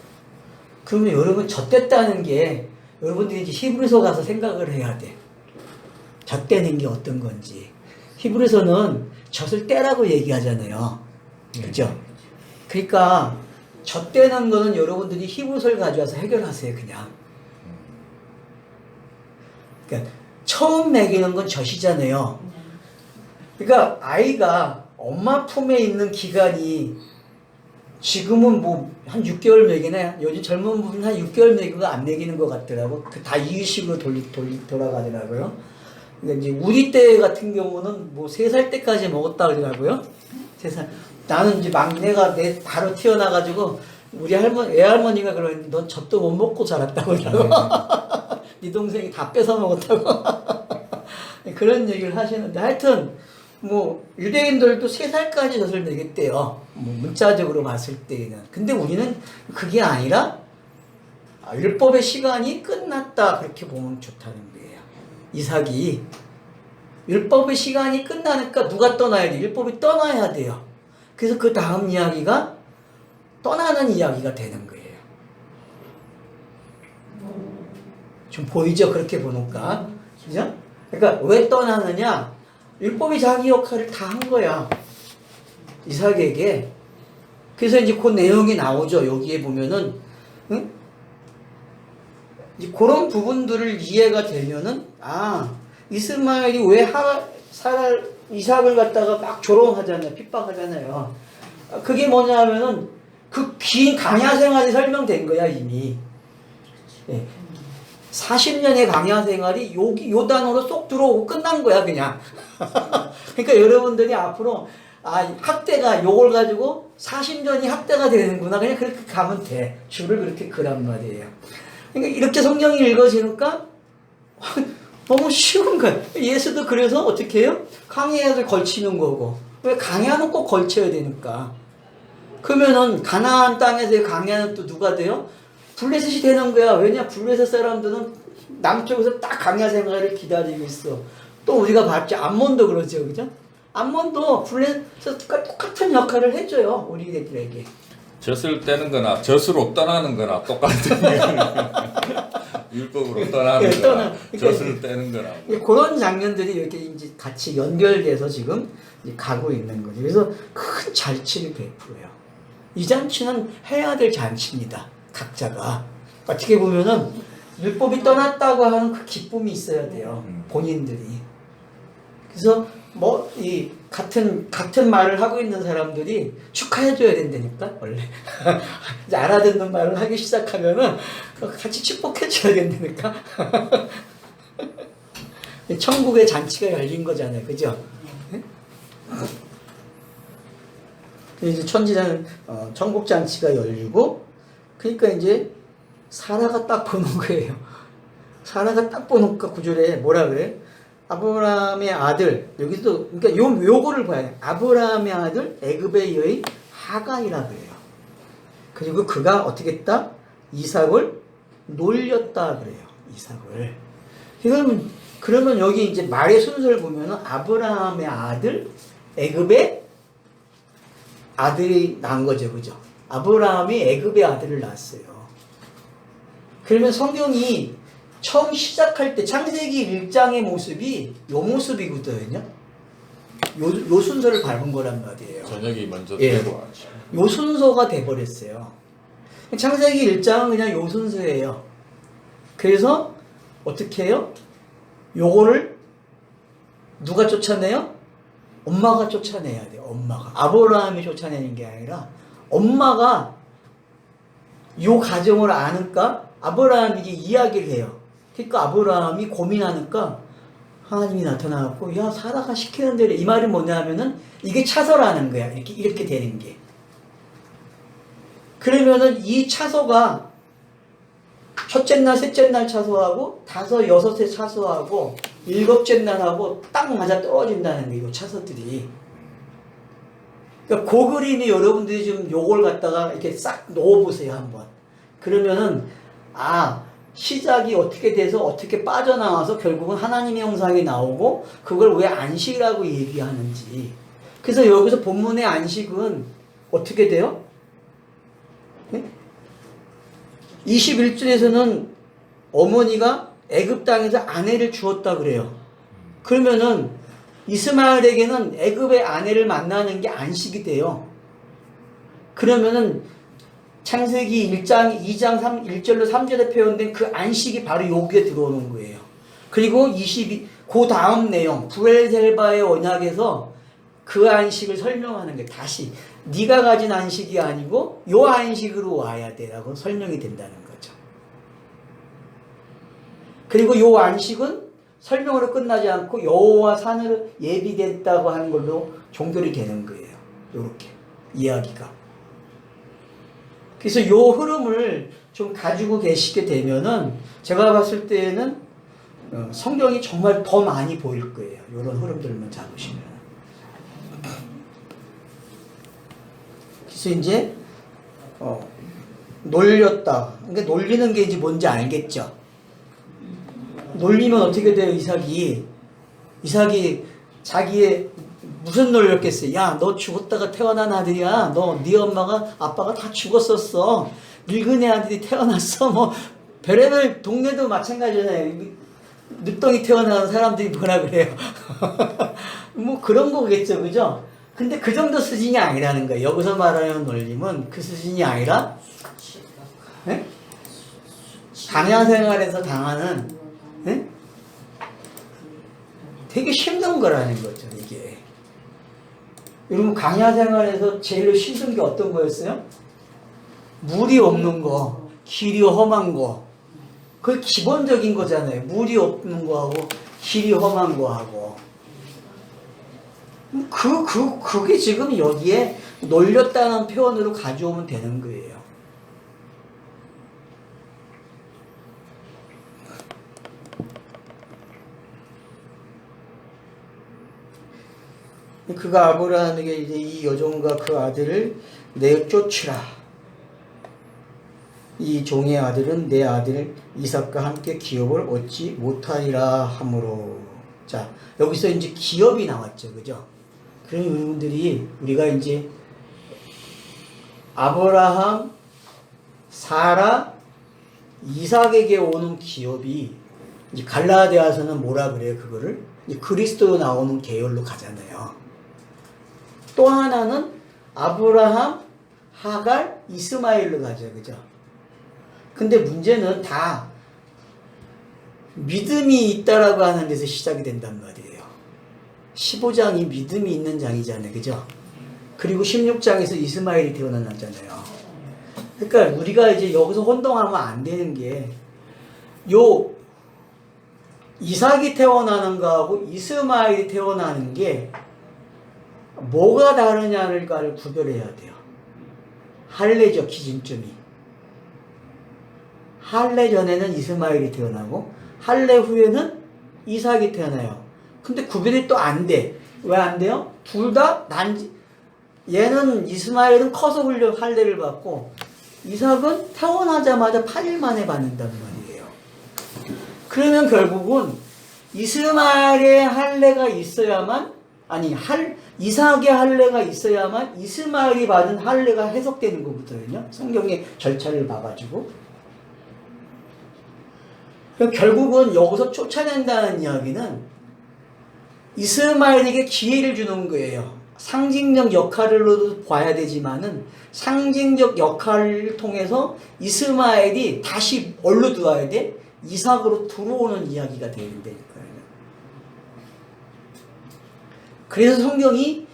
그러면 여러분 젖 뗐다는 게 여러분들이 이제 히브리서 가서 생각을 해야 돼. 젖 떼는 게 어떤 건지. 히브리서는 젖을 떼라고 얘기하잖아요. 그죠? 그러니까 젖 떼는 거는 여러분들이 히브리서를 가져와서 해결하세요, 그냥. 그러니까 처음 먹이는 건 젖이잖아요. 그러니까 아이가 엄마 품에 있는 기간이 지금은 뭐 한 6개월 먹이나 요즘 젊은 분은 한 6개월 먹이고 안 먹이는 것 같더라고. 다 이유식으로 돌아가더라고요. 그러니까 이제 우리 때 같은 경우는 뭐 3살 때까지 먹었다 그러더라고요. 3살. 나는 이제 막내가 바로 태어나가지고 우리 외할머니가 그러는데 넌 젖도 못 먹고 자랐다고 그러더라고. 네 동생이 다 뺏어 먹었다고. 그런 얘기를 하시는데 하여튼 뭐 유대인들도 3살까지 젖을 먹였대요. 뭐 문자적으로 봤을 때는. 근데 우리는 그게 아니라 율법의 시간이 끝났다 그렇게 보면 좋다는 거예요. 이삭이 율법의 시간이 끝나니까 누가 떠나야 돼? 율법이 떠나야 돼요. 그래서 그 다음 이야기가 떠나는 이야기가 되는 거예요. 좀 보이죠? 그렇게 보니까. 그죠? 그러니까 왜 떠나느냐? 율법이 자기 역할을 다 한 거야. 이삭에게. 그래서 이제 그 내용이 나오죠. 여기에 보면은, 응? 그런 부분들을 이해가 되면은, 이스마엘이 왜 이삭을 갖다가 막 조롱하잖아요. 핍박하잖아요. 그게 뭐냐 하면은, 그 긴 강야 생활이 설명된 거야, 이미. 예. 40년의 강야 생활이 요 단어로 쏙 들어오고 끝난 거야, 그냥. 그러니까 여러분들이 앞으로, 학대가 요걸 가지고 40년이 학대가 되는구나. 그냥 그렇게 가면 돼. 줄을 그렇게 그란 말이에요. 그러니까 이렇게 성경이 읽어지니까 너무 쉬운 거야. 예수도 그래서 어떻게 해요? 강야를 걸치는 거고. 왜 강야는 꼭 걸쳐야 되니까. 그러면은 가나안 땅에서의 강야는 또 누가 돼요? 블레셋이 되는 거야. 왜냐? 블레셋 사람들은 남쪽에서 딱 강야 생활을 기다리고 있어. 또 우리가 봤죠. 암몬도 그러죠. 그죠? 암몬도 블레셋과 똑같은 역할을 해줘요. 우리들에게. 젖을 떼는 거나 젖으로 떠나는 거나 똑같은 율법으로 떠나는 네, 거나 젖을 떼는 거나. 그런 장면들이 이렇게 이제 같이 연결돼서 지금 이제 가고 있는 거죠. 그래서 큰 잔치를 베풀어요. 이 잔치는 해야 될 잔치입니다. 각자가. 어떻게 보면은 율법이 떠났다고 하는 그 기쁨이 있어야 돼요. 본인들이. 그래서 뭐 이 같은 말을 하고 있는 사람들이 축하해줘야 된다니까 원래. 이제 알아듣는 말을 하기 시작하면은 같이 축복해줘야 된다니까. 천국의 잔치가 열린 거잖아요, 그죠? 이제 천국 잔치가 열리고, 그러니까 이제 사라가 딱 보는 거예요. 사라가 딱 보니까 구절에 뭐라 그래? 아브라함의 아들, 여기서, 그러니까 요거를 봐야 돼. 아브라함의 아들, 애굽의 여인, 하갈이라 그래요. 그리고 그가 어떻게 했다? 이삭을 놀렸다 그래요. 이삭을. 그러면 여기 이제 말의 순서를 보면은 아브라함의 아들, 애굽의 아들이 낳은 거죠. 그죠? 아브라함이 애굽의 아들을 낳았어요. 그러면 성경이 처음 시작할 때 창세기 1장의 모습이 요 모습이거든요. 요 순서를 밟은 거란 말이에요. 저녁이 먼저 예. 되고 하죠. 요 순서가 돼버렸어요. 창세기 1장은 그냥 요 순서예요. 그래서 어떻게 해요? 요거를 누가 쫓아내요? 엄마가 쫓아내야 돼요. 엄마가. 아브라함이 쫓아내는 게 아니라 엄마가 요 가정을 아니까 아브라함에게 이야기를 해요. 그러니까 아브라함이 고민하니까 하나님이 나타나갖고 야 사라가 시키는 대로 이 말이 뭐냐면은 이게 차서라는 거야. 이렇게 되는 게. 그러면은 이 차서가 첫째 날, 셋째 날 차서하고 다섯, 여섯에 차서하고 일곱째 날하고 딱 맞아 떨어진다는 거예요. 이 차서들이. 그러니까 그 그림이 여러분들이 좀 요걸 갖다가 이렇게 싹 놓아보세요 한번. 그러면은 시작이 어떻게 돼서 어떻게 빠져나와서 결국은 하나님의 형상이 나오고 그걸 왜 안식이라고 얘기하는지. 그래서 여기서 본문의 안식은 어떻게 돼요? 21절에서는 어머니가 애굽 땅에서 아내를 주었다 그래요. 그러면은 이스마엘에게는 애굽의 아내를 만나는 게 안식이 돼요. 그러면은 창세기 1장 2장 1절로 3절에 표현된 그 안식이 바로 여기에 들어오는 거예요. 그리고 그 다음 내용 브엘셀바의 언약에서 그 안식을 설명하는 게 다시 네가 가진 안식이 아니고 요 안식으로 와야 돼라고 설명이 된다는 거죠. 그리고 요 안식은 설명으로 끝나지 않고 여호와 산으로 예비됐다고 하는 걸로 종결이 되는 거예요. 요렇게 이야기가. 그래서 요 흐름을 좀 가지고 계시게 되면은 제가 봤을 때는 성경이 정말 더 많이 보일 거예요. 요런 흐름들만 잡으시면. 그래서 이제 놀렸다. 그러니까 놀리는 게 이제 뭔지 알겠죠. 놀리면 어떻게 돼요? 이삭이 자기의 무슨 놀렸겠어요? 야, 너 죽었다가 태어난 아들이야. 네 엄마가 아빠가 다 죽었었어. 늙은 애 아들이 태어났어. 뭐 별의별 동네도 마찬가지잖아요. 늦덩이 태어나는 사람들이 뭐라 그래요? 뭐 그런 거겠죠, 그죠? 근데 그 정도 수준이 아니라는 거예요. 여기서 말하는 놀림은 그 수준이 아니라 네? 강야 생활에서 당하는 네? 되게 힘든 거라는 거죠, 이게. 여러분 강야 생활에서 제일 힘든 게 어떤 거였어요? 물이 없는 거, 길이 험한 거. 그게 기본적인 거잖아요. 물이 없는 거하고 길이 험한 거하고. 그게 지금 여기에 놀렸다는 표현으로 가져오면 되는 거예요. 그가 아브라함에게 이제 이 여종과 그 아들을 내쫓으라. 이 종의 아들은 내 아들 이삭과 함께 기업을 얻지 못하리라 하므로. 자, 여기서 이제 기업이 나왔죠, 그죠? 그러니 여러분들이 우리가 이제 아브라함, 사라, 이삭에게 오는 기업이 이제 갈라디아서는 뭐라 그래요? 그거를 이제 그리스도로 나오는 계열로 가잖아요. 또 하나는 아브라함, 하갈, 이스마엘로 가죠, 그죠? 근데 문제는 다 믿음이 있다라고 하는 데서 시작이 된단 말이에요. 15장이 믿음이 있는 장이잖아요, 그죠? 그리고 16장에서 이스마엘이 태어났잖아요. 그러니까 우리가 이제 여기서 혼동하면 안 되는 게 이삭이 태어나는 거하고 이스마엘이 태어나는 게 뭐가 다르냐를 구별해야 돼요. 할례죠, 기준점이. 할례 전에는 이스마엘이 태어나고 할례 후에는 이삭이 태어나요. 근데 구별이 또 안 돼. 왜 안 돼요? 둘 다 얘는 이스마엘은 커서 할례를 받고 이삭은 태어나자마자 8일 만에 받는단 말이에요. 그러면 결국은 이스마엘의 할례가 있어야만 이삭의 할례가 있어야만 이스마엘이 받은 할례가 해석되는 거거든요. 성경의 절차를 봐가지고. 결국은 여기서 쫓아낸다는 이야기는 이스마엘에게 기회를 주는 거예요. 상징적 역할로도 봐야 되지만은 상징적 역할을 통해서 이스마엘이 다시 뭘로 들어와야 돼? 이삭으로 들어오는 이야기가 되는다니까요. 그래서 성경이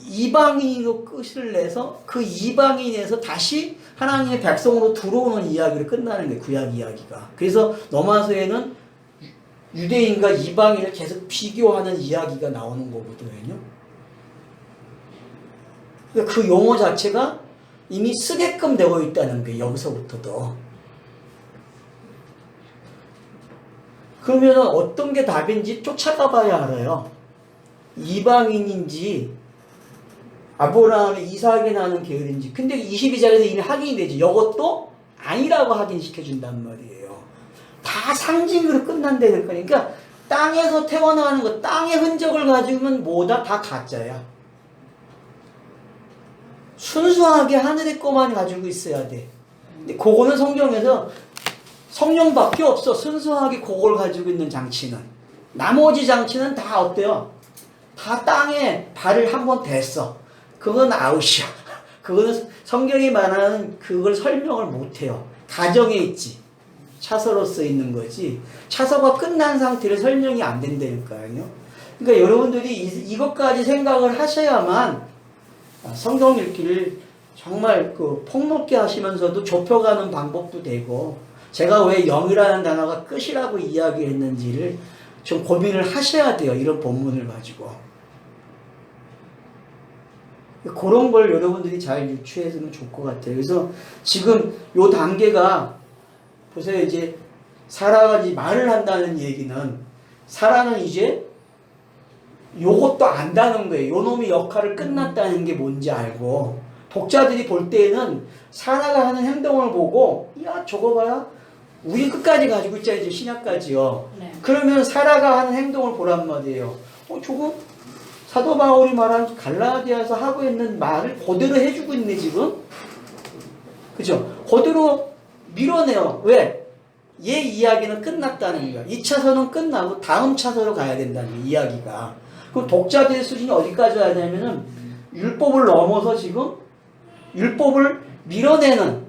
이방인으로 끝을 내서 그 이방인에서 다시 하나님의 백성으로 들어오는 이야기를 끝나는 거예요. 구약 이야기가. 그래서 로마서에는 유대인과 이방인을 계속 비교하는 이야기가 나오는 거거든요. 그러니까 그 용어 자체가 이미 쓰게끔 되어 있다는 게 여기서부터도. 그러면 어떤 게 답인지 쫓아가 봐야 알아요. 이방인인지 아브라함의 이삭에 나는 계열인지. 근데 22절에서 이미 확인이 되지. 이것도 아니라고 확인시켜준단 말이에요. 다 상징으로 끝난다는 거니까. 그러니까 땅에서 태어나는 거, 땅의 흔적을 가지고는 뭐다? 다 가짜야. 순수하게 하늘의 것만 가지고 있어야 돼. 근데 그거는 성경에서 성령밖에 없어. 순수하게 그걸 가지고 있는 장치는. 나머지 장치는 다 어때요? 다 땅에 발을 한번 댔어. 그건 아웃이야. 그거는 성경이 말하는 그걸 설명을 못해요. 가정에 있지. 차서로 써 있는 거지. 차서가 끝난 상태로 설명이 안 된다니까요. 그러니까 여러분들이 이것까지 생각을 하셔야만 성경 읽기를 정말 그 폭넓게 하시면서도 좁혀가는 방법도 되고, 제가 왜 영이라는 단어가 끝이라고 이야기했는지를 좀 고민을 하셔야 돼요. 이런 본문을 가지고. 그런 걸 여러분들이 잘 유추해서는 좋을 것 같아요. 그래서 지금 요 단계가 보세요. 이제 사라가 이제 말을 한다는 얘기는 사라는 이제 요것도 안다는 거예요. 요 놈의 역할을 끝났다는 게 뭔지 알고, 독자들이 볼 때에는 사라가 하는 행동을 보고, 야 저거 봐라, 우리 끝까지 가지고 있자, 이제 신약까지요. 네. 그러면 사라가 하는 행동을 보란 말이에요. 저거 사도 바울이 말한 갈라디아서 하고 있는 말을 그대로 해주고 있네 지금. 그죠? 그대로 밀어내요. 왜? 얘 이야기는 끝났다는 거야. 2차선은 끝나고 다음 차선으로 가야 된다는 거야, 이야기가. 그럼 독자들의 수준이 어디까지 와야 되냐면은 율법을 넘어서 지금 율법을 밀어내는,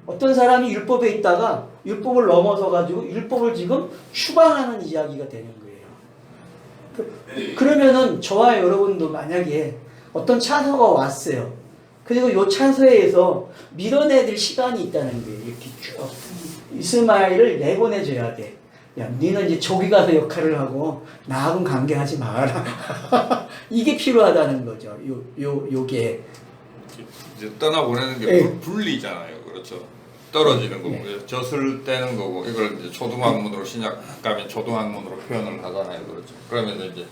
어떤 사람이 율법에 있다가 율법을 넘어서 가지고 율법을 지금 추방하는 이야기가 되는 거예요. 그러면은 저와 여러분도 만약에 어떤 차서가 왔어요. 그리고 요 차서에서 밀어내릴 시간이 있다는 거예요. 이렇게 쭉 이스마엘을 내보내줘야 돼. 야, 니는 이제 저기 가서 역할을 하고 나하고는 관계하지 마라. 이게 필요하다는 거죠. 요게 이제 떠나보내는 게 네. 분리잖아요. 그렇죠. 떨어지는 거고, 네. 젖을 떼는 거고, 이걸 이제 초등학문으로 신약 가면 초등학문으로 표현을 하잖아요. 그렇죠. 그러면 이제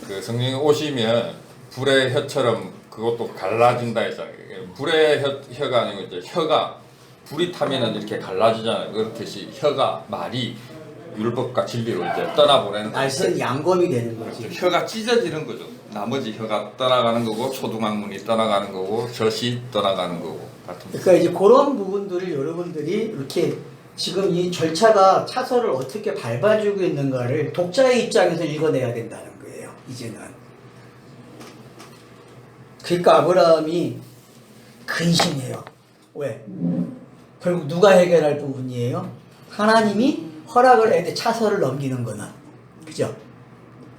그 성령이 오시면 불의 혀처럼 그것도 갈라진다 했잖아요. 불의 혀가 아니고 이제 혀가 불이 타면은 이렇게 갈라지잖아요. 그렇듯이 혀가, 말이 율법과 진리로 이제 떠나보내는 날선 양검이 되는 거지. 혀가 찢어지는 거죠. 나머지 혀가 떠나가는 거고, 초등학문이 떠나가는 거고, 젖이 떠나가는 거고 같은. 그러니까 이제 그런 부분들을 여러분들이 이렇게 지금 이 절차가 차서를 어떻게 밟아주고 있는가를 독자의 입장에서 읽어내야 된다는 거예요. 이제는. 그러니까 아브라함이 근심해요. 왜? 결국 누가 해결할 부분이에요? 하나님이 허락을 해야 돼. 차서를 넘기는 거는. 그죠?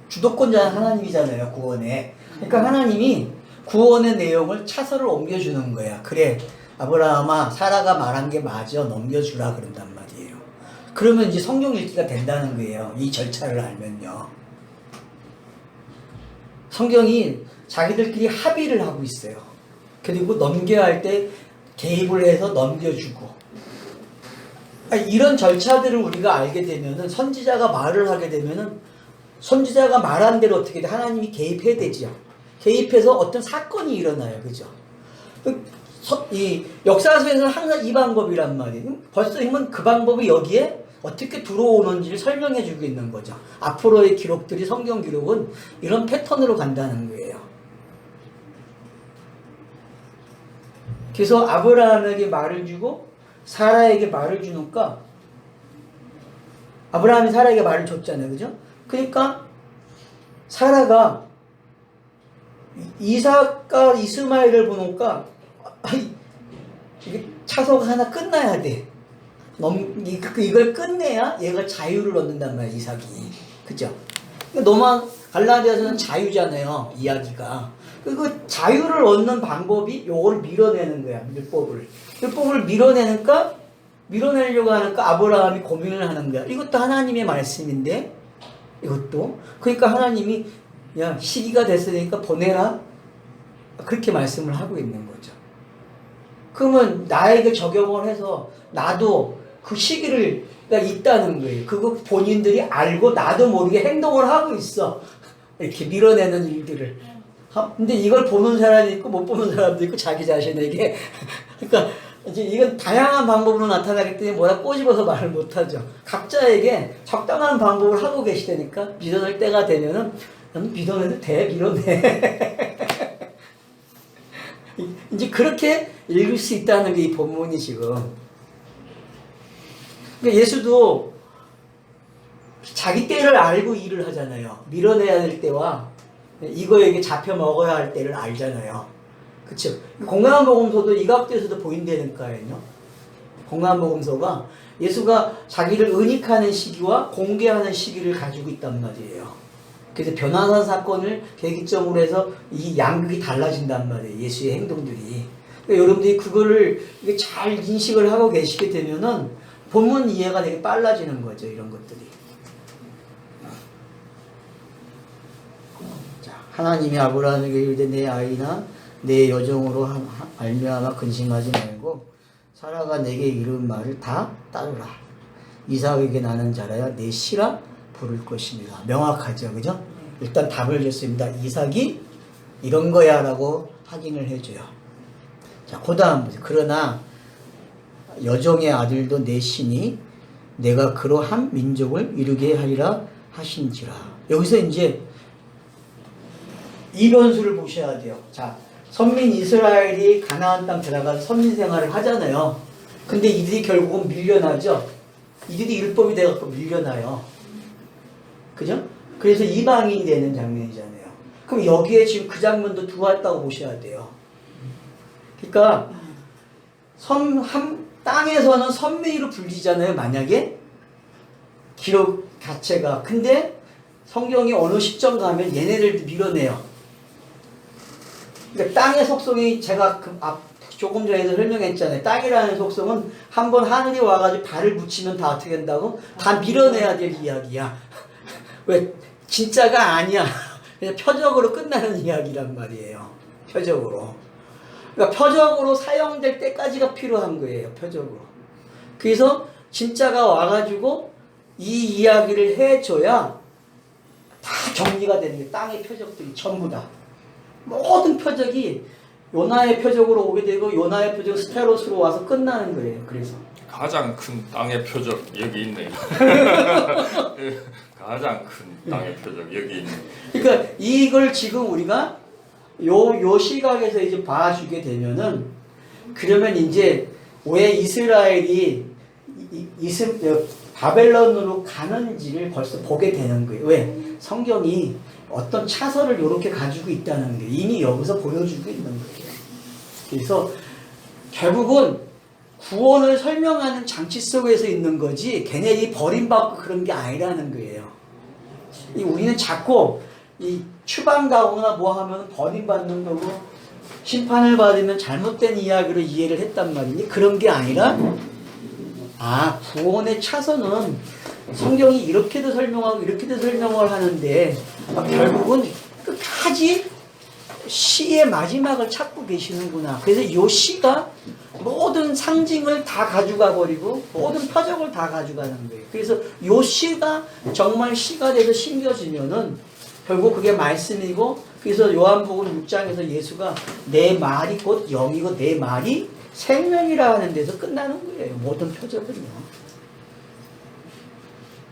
주도권자는 하나님이잖아요. 구원에. 그러니까 하나님이 구원의 내용을 차서를 옮겨주는 거야. 그래, 아브라함아, 사라가 말한 게 맞아. 넘겨주라. 그런단 말이에요. 그러면 이제 성경 읽기가 된다는 거예요. 이 절차를 알면요. 성경이 자기들끼리 합의를 하고 있어요. 그리고 넘겨야 할 때 개입을 해서 넘겨주고. 이런 절차들을 우리가 알게 되면은, 선지자가 말을 하게 되면은, 선지자가 말한 대로 어떻게 돼? 하나님이 개입해야 되죠. 개입해서 어떤 사건이 일어나요. 그죠? 이 역사서에서는 항상 이 방법이란 말이에요. 벌써 이건 그 방법이 여기에 어떻게 들어오는지를 설명해 주고 있는 거죠. 앞으로의 기록들이, 성경 기록은 이런 패턴으로 간다는 거예요. 그래서 아브라함에게 말을 주고 사라에게 말을 주니까, 아브라함이 사라에게 말을 줬잖아요. 그죠? 그러니까 사라가 이삭과 이스마엘을 보니까 이게 차서가 하나 끝나야 돼. 이걸 끝내야 얘가 자유를 얻는단 말이야, 이삭이. 그죠? 너만 갈라디아서는 자유잖아요, 이야기가. 그 자유를 얻는 방법이 요걸 밀어내는 거야, 율법을. 율법을 밀어내니까 밀어내려고 하니까 아브라함이 고민을 하는 거야. 이것도 하나님의 말씀인데, 이것도. 그러니까 하나님이, 야, 시기가 됐으니까 보내라. 그렇게 말씀을 하고 있는 거죠. 그러면 나에게 적용을 해서 나도 그 시기가 있다는 거예요. 그거 본인들이 알고 나도 모르게 행동을 하고 있어. 이렇게 밀어내는 일들을. 근데 이걸 보는 사람이 있고 못 보는 사람도 있고 자기 자신에게. 그러니까 이제 이건 다양한 방법으로 나타나기 때문에 뭐라 꼬집어서 말을 못하죠. 각자에게 적당한 방법을 하고 계시다니까 밀어낼 때가 되면은 밀어내도 돼, 밀어내. 이제 그렇게 읽을 수 있다는 게 이 본문이 지금. 그러니까 예수도 자기 때를 알고 일을 하잖아요. 밀어내야 될 때와 이거에게 잡혀 먹어야 할 때를 알잖아요. 그쵸? 건강한 복음서도 이 각도에서도 보인다니까요. 건강한 복음서가 예수가 자기를 은닉하는 시기와 공개하는 시기를 가지고 있단 말이에요. 그래서 변화산 사건을 계기점으로 해서 이 양극이 달라진단 말이에요. 예수의 행동들이. 그러니까 여러분들이 그거를 잘 인식을 하고 계시게 되면은 본문 이해가 되게 빨라지는 거죠. 이런 것들이. 자, 하나님이 아브라함에게 이르되 내 아이나 내 여종으로 말미암아 근심하지 말고 사라가 내게 이른 말을 다 따르라. 이삭에게 나는 자라야 내 씨라 부를 것입니다. 명확하죠. 그죠? 일단 답을 줬습니다. 이삭이 이런 거야 라고 확인을 해줘요. 자, 그 다음 그러나 여종의 아들도 내 신이 내가 그러한 민족을 이루게 하리라 하신지라. 여기서 이제 이 변수를 보셔야 돼요. 자, 선민 이스라엘이 가나안 땅 들어가서 선민 생활을 하잖아요. 근데 이들이 결국은 밀려나죠. 이들이 율법이 돼갖고 밀려나요. 그죠? 그래서 이방인이 되는 장면이잖아요. 그럼 여기에 지금 그 장면도 들어왔다고 보셔야 돼요. 그러니까 땅에서는 선민으로 불리잖아요. 만약에 기록 자체가. 근데 성경이 어느 시점 가면 얘네들 밀어내요. 그러니까 땅의 속성이 제가 조금 전에도 설명했잖아요. 땅이라는 속성은 한번 하늘이 와가지고 발을 붙이면 다 어떻게 된다고? 다 밀어내야 될 이야기야. 왜? 진짜가 아니야. 그냥 표적으로 끝나는 이야기란 말이에요. 표적으로. 그러니까 표적으로 사용될 때까지가 필요한 거예요. 표적으로. 그래서 진짜가 와가지고 이 이야기를 해줘야 다 정리가 되는 게 땅의 표적들이 전부 다. 모든 표적이 요나의 표적으로 오게 되고 요나의 표적 스테로스로 와서 끝나는 거예요. 그래서 가장 큰 땅의 표적 여기 있네. 가장 큰 땅의 표적 여기 있네. 그러니까 이걸 지금 우리가 요 시각에서 이제 봐주게 되면은 그러면 이제 왜 이스라엘이 바벨론으로 가는지를 벌써 보게 되는 거예요. 왜? 성경이 어떤 차선을 이렇게 가지고 있다는 게 이미 여기서 보여주고 있는 거예요. 그래서 결국은 구원을 설명하는 장치 속에서 있는 거지 걔네들이 버림받고 그런 게 아니라는 거예요. 우리는 자꾸 이 추방 가거나 뭐 하면 버림받는 거고 심판을 받으면 잘못된 이야기로 이해를 했단 말이니 그런 게 아니라 구원의 차선은 성경이 이렇게도 설명하고 이렇게도 설명을 하는데 결국은 끝까지 시의 마지막을 찾고 계시는구나. 그래서 이 시가 모든 상징을 다 가져가 버리고 모든 표적을 다 가져가는 거예요. 그래서 이 시가 정말 시가 돼서 심겨지면은 결국 그게 말씀이고 그래서 요한복음 6장에서 예수가 내 말이 곧 영이고 내 말이 생명이라 하는 데서 끝나는 거예요. 모든 표적은요.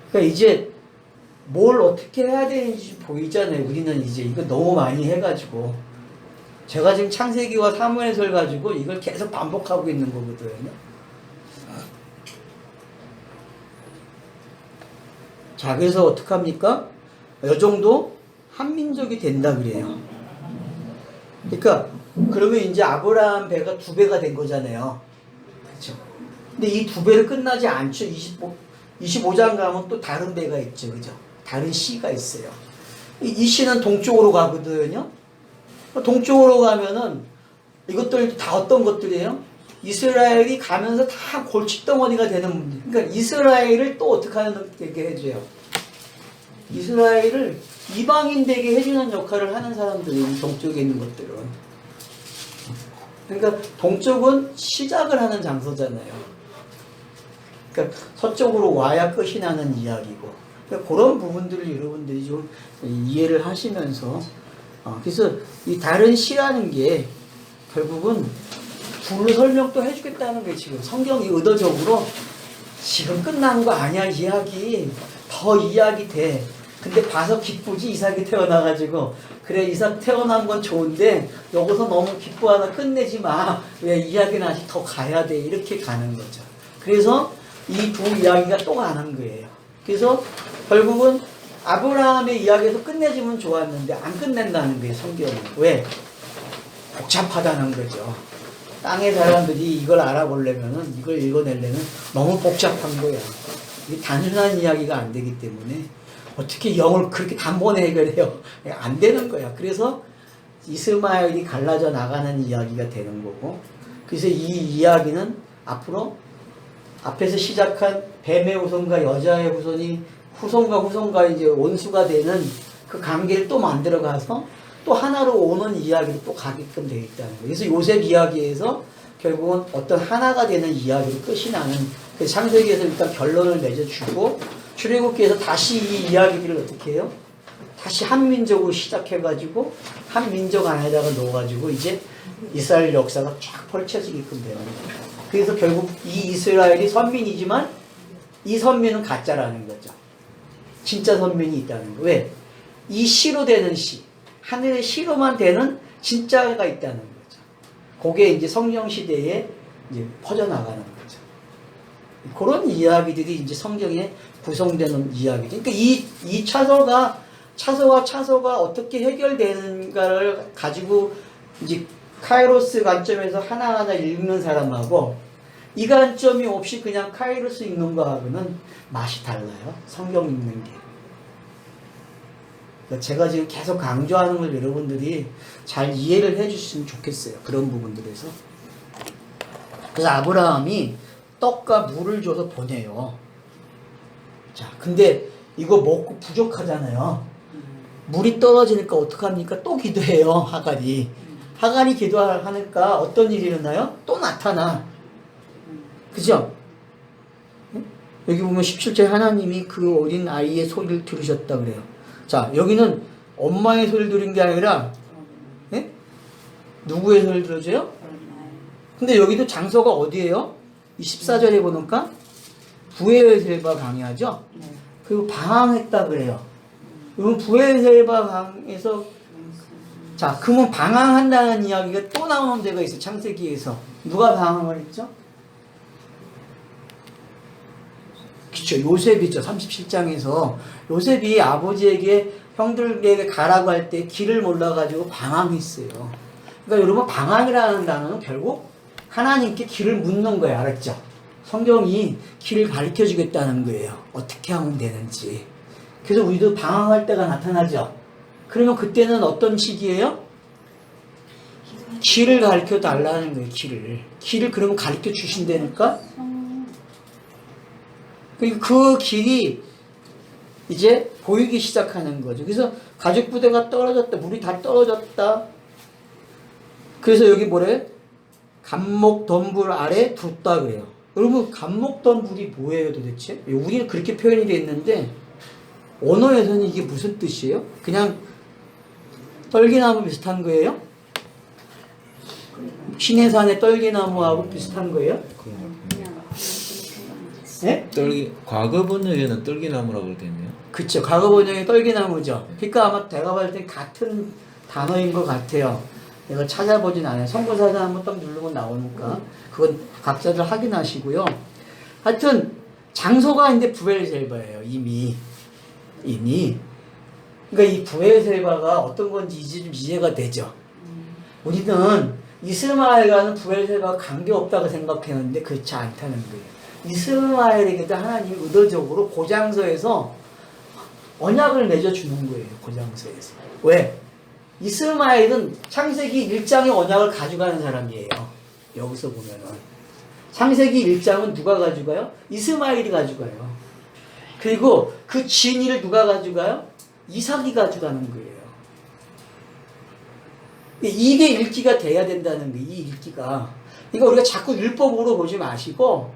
그러니까 이제 뭘 어떻게 해야 되는지 보이잖아요. 우리는 이제 이거 너무 많이 해가지고 제가 지금 창세기와 사무엘서를 가지고 이걸 계속 반복하고 있는 거거든요. 자, 그래서 어떡합니까? 이 정도 한민족이 된다 그래요. 그러니까 그러면 이제 아브라함 배가 2배가 된 거잖아요. 그렇죠? 근데 이 2배로 끝나지 않죠. 25장 가면 또 다른 배가 있죠. 그죠? 다른 시가 있어요. 이 시는 동쪽으로 가거든요. 동쪽으로 가면은 이것들 다 어떤 것들이에요? 이스라엘이 가면서 다 골칫덩어리가 되는 문제. 그러니까 이스라엘을 또 어떻게 하는 되게 해줘요. 이스라엘을 이방인 되게 해주는 역할을 하는 사람들이 동쪽에 있는 것들은. 그러니까 동쪽은 시작을 하는 장소잖아요. 그러니까 서쪽으로 와야 끝이 나는 이야기고. 그러니까 그런 부분들을 여러분들이 좀 이해를 하시면서 그래서 이 다른 시라는 게 결국은 불을 설명도 해주겠다는 게 지금 성경이 의도적으로 지금 끝난 거 아니야 이야기 더 이야기 돼. 근데 봐서 기쁘지 이삭이 태어나가지고 그래 이삭 태어난 건 좋은데 여기서 너무 기뻐하다 끝내지 마. 왜 이야기는 아직 더 가야 돼 이렇게 가는 거죠. 그래서 이 두 이야기가 또 가는 거예요. 그래서 결국은 아브라함의 이야기에서 끝내주면 좋았는데 안 끝낸다는 거예요 성경은. 왜? 복잡하다는 거죠. 땅의 사람들이 이걸 알아보려면은 이걸 읽어내려면 너무 복잡한 거야. 이게 단순한 이야기가 안 되기 때문에 어떻게 영을 그렇게 단번에 해결해요? 안 되는 거야. 그래서 이스마엘이 갈라져 나가는 이야기가 되는 거고, 그래서 이 이야기는 앞으로 앞에서 시작한 뱀의 후손과 여자의 후손이 후손과 이제 원수가 되는 그 관계를 또 만들어 가서 또 하나로 오는 이야기로 또 가게끔 되어 있다는 거예요. 그래서 요셉 이야기에서 결국은 어떤 하나가 되는 이야기로 끝이 나는, 그 창세기에서 일단 결론을 맺어주고 출애굽기에서 다시 이 이야기들을 어떻게 해요? 다시 한 민족으로 시작해가지고 한 민족 안에다가 넣어가지고 이제 이스라엘 역사가 쫙 펼쳐지게끔 되는 거예요. 그래서 결국 이 이스라엘이 선민이지만 이 선민은 가짜라는 거죠. 진짜 선민이 있다는 거. 왜? 이 시로 되는 시, 하늘의 시로만 되는 진짜가 있다는 거죠. 그게 이제 성령 시대에 이제 퍼져나가는 거죠. 그런 이야기들이 이제 성경에 구성되는 이야기죠. 그러니까 이 차서가 어떻게 해결되는가를 가지고 이제 카이로스 관점에서 하나하나 읽는 사람하고 이 관점이 없이 그냥 카이로스 읽는 거하고는 맛이 달라요. 성경 읽는 게. 그러니까 제가 지금 계속 강조하는 걸 여러분들이 잘 이해를 해 주시면 좋겠어요. 그런 부분들에서. 그래서 아브라함이 떡과 물을 줘서 보내요. 자, 근데 이거 먹고 부족하잖아요. 물이 떨어지니까 어떡합니까? 또 기도해요, 하갈이. 하갈이 기도하니까 어떤 일이 일어나요? 또 나타나. 그죠? 여기 보면 17절 하나님이 그 어린 아이의 소리를 들으셨다 그래요. 자, 여기는 엄마의 소리를 들은 게 아니라 누구의 소리를 들어줘요? 근데 여기도 장소가 어디예요? 14절에 보니까 부엘셀바 강이하죠? 그리고 방황했다 그래요. 그러면 부엘셀바 강에서 자, 그러면 방황한다는 이야기가 또 나오는 데가 있어요. 창세기에서. 누가 방황을 했죠? 그쵸, 요셉이죠. 37장에서 요셉이 아버지에게 형들에게 가라고 할 때 길을 몰라가지고 방황했어요. 그러니까 여러분 방황이라는 단어는 결국 하나님께 길을 묻는 거예요. 알았죠? 성경이 길을 가르쳐 주겠다는 거예요. 어떻게 하면 되는지. 그래서 우리도 방황할 때가 나타나죠. 그러면 그때는 어떤 시기예요? 길을 가르쳐 달라는 거예요. 길을 그러면 가르쳐 주신다니까. 그 길이 이제 보이기 시작하는 거죠. 그래서 가죽 부대가 떨어졌다. 물이 다 떨어졌다. 그래서 여기 뭐래? 감목 덤불 아래 뒀다 그래요. 여러분 감목 덤불이 뭐예요 도대체? 우리는 그렇게 표현이 되어 있는데 언어에서는 이게 무슨 뜻이에요? 그냥 떨기나무 비슷한 거예요? 시내산의 떨기나무하고 비슷한 거예요? 네? 과거 번역에는 떨기나무라고 그러겠네요. 그쵸. 과거 번역에 떨기나무죠. 그러니까 아마 내가 봤을 때 같은 단어인 것 같아요. 이걸 찾아보진 않아요. 성구사전 한번 딱 누르고 나오니까 그건 각자들 확인하시고요. 하여튼 장소가 이제 부엘셀바예요. 이미 그러니까 이 부엘셀바가 어떤 건지 이제 좀 이해가 되죠. 우리는 이스마엘과는 부엘셀바가 관계없다고 생각했는데 그렇지 않다는 거예요. 이스마엘에게도 하나님이 의도적으로 고장서에서 언약을 맺어주는 거예요. 고장서에서. 왜? 이스마엘은 창세기 1장의 언약을 가져가는 사람이에요. 여기서 보면은 창세기 1장은 누가 가져가요? 이스마엘이 가져가요. 그리고 그 진이를 누가 가져가요? 이삭이 가져가는 거예요. 이게 읽기가 돼야 된다는 거예요. 이 읽기가. 그러니까 우리가 자꾸 율법으로 보지 마시고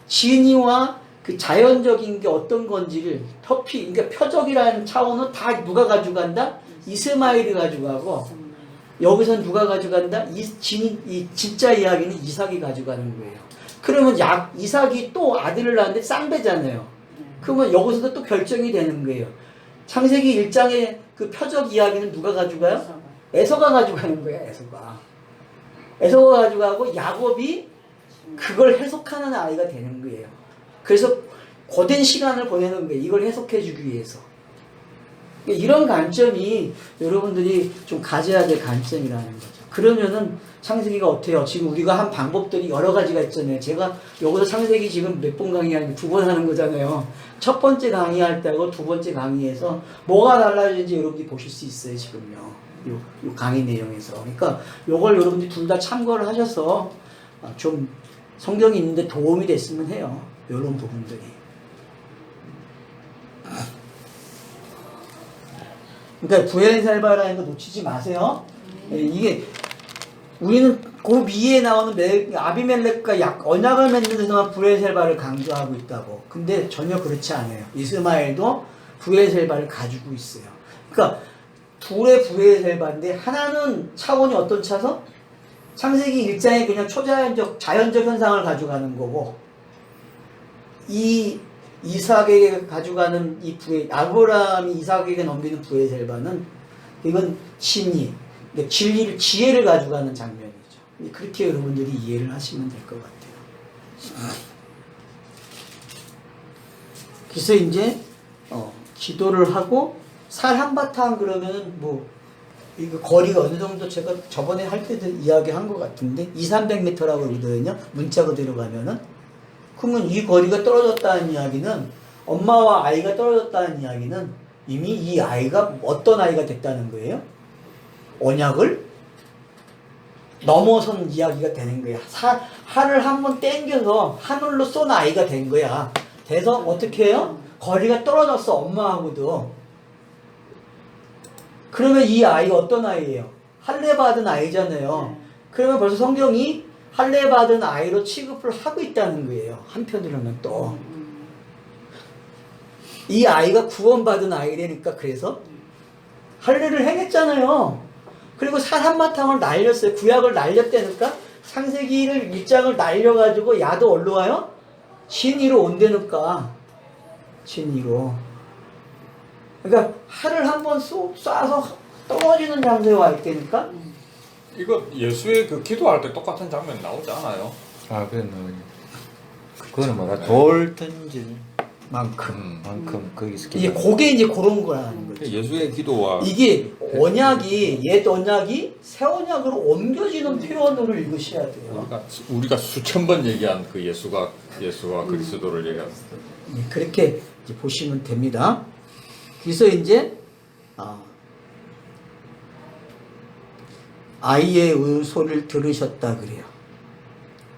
진이와 그 자연적인 게 어떤 건지를 그러니까 표적이라는 차원은 다 누가 가져간다? 이스마엘이 가져가고 여기선 누가 가져간다? 이 진짜 이야기는 이삭이 가져가는 거예요. 그러면 이삭이 또 아들을 낳았는데 쌍배잖아요. 그러면 여기서도 또 결정이 되는 거예요. 창세기 1장의 그 표적 이야기는 누가 가져가요? 에서가 가져가는 거야. 에서가 가져가고 야곱이 그걸 해석하는 아이가 되는 거예요. 그래서 고된 시간을 보내는 거예요. 이걸 해석해 주기 위해서. 이런 관점이 여러분들이 좀 가져야 될 관점이라는 거죠. 그러면은 창세기가 어때요? 지금 우리가 한 방법들이 여러 가지가 있잖아요. 제가 여기서 창세기 지금 몇 번 강의하는데 2번 하는 거잖아요. 첫 번째 강의할 때하고 두 번째 강의에서 뭐가 달라지는지 여러분들이 보실 수 있어요. 지금요. 요 강의 내용에서. 그러니까 요걸 여러분들이 둘 다 참고를 하셔서 좀 성경이 있는데 도움이 됐으면 해요. 이런 부분들이. 그러니까 부엘셀바라는 거 놓치지 마세요. 이게 우리는 그 위에 나오는 아비멜렉과 언약을 맺는 데서만 부엘셀바를 강조하고 있다고. 근데 전혀 그렇지 않아요. 이스마엘도 부엘셀바를 가지고 있어요. 그러니까 둘의 부엘셀바인데 하나는 차원이 어떤 차서? 창세기 1장에 그냥 자연적 현상을 가져가는 거고 이 이삭에게 가져가는 이 아브라함이 이삭에게 넘기는 부엘셀바는 이건 진리, 진리를 지혜를 가져가는 장면이죠. 그렇게 여러분들이 이해를 하시면 될 것 같아요. 그래서 이제 기도를 하고 살 한바탕 그러면 이거 거리가 어느 정도 제가 저번에 할 때도 이야기한 것 같은데 200-300m라고 그러거든요. 문자 그대로 가면은. 그러면 이 거리가 떨어졌다는 이야기는 엄마와 아이가 떨어졌다는 이야기는 이미 이 아이가 어떤 아이가 됐다는 거예요? 언약을 넘어선 이야기가 되는 거야. 하늘 한번 땡겨서 하늘로 쏜 아이가 된 거야. 돼서 어떻게 해요? 거리가 떨어졌어. 엄마하고도. 그러면 이 아이가 어떤 아이예요? 할례받은 아이잖아요. 그러면 벌써 성경이 할례받은 아이로 취급을 하고 있다는 거예요. 한편으로는 또. 이 아이가 구원받은 아이라니까 그래서 할례를 행했잖아요. 그리고 살 한바탕을 날렸어요. 구약을 날렸다니까 창세기를 1장을 날려가지고 야도 어디로 와요? 진위로 온다니까. 진위로. 그러니까 하를 한번 쏴서 떨어지는 장소에 와 있다니까. 이거 예수의 그 기도할 때 똑같은 장면 나오지 않아요? 아, 그래 그거는 뭐라 돌 던질 만큼 거기서 이제 그게 이제 그런 거라는 거죠. 예수의 기도와 이게 언약이 옛 언약이 새 언약으로 옮겨지는 표현으로 읽으셔야 돼요. 우리가 수천 번 얘기한 그 예수가 그리스도를 얘기했을 때 그렇게 이제 보시면 됩니다. 그래서 이제 아이의 소리를 들으셨다 그래요.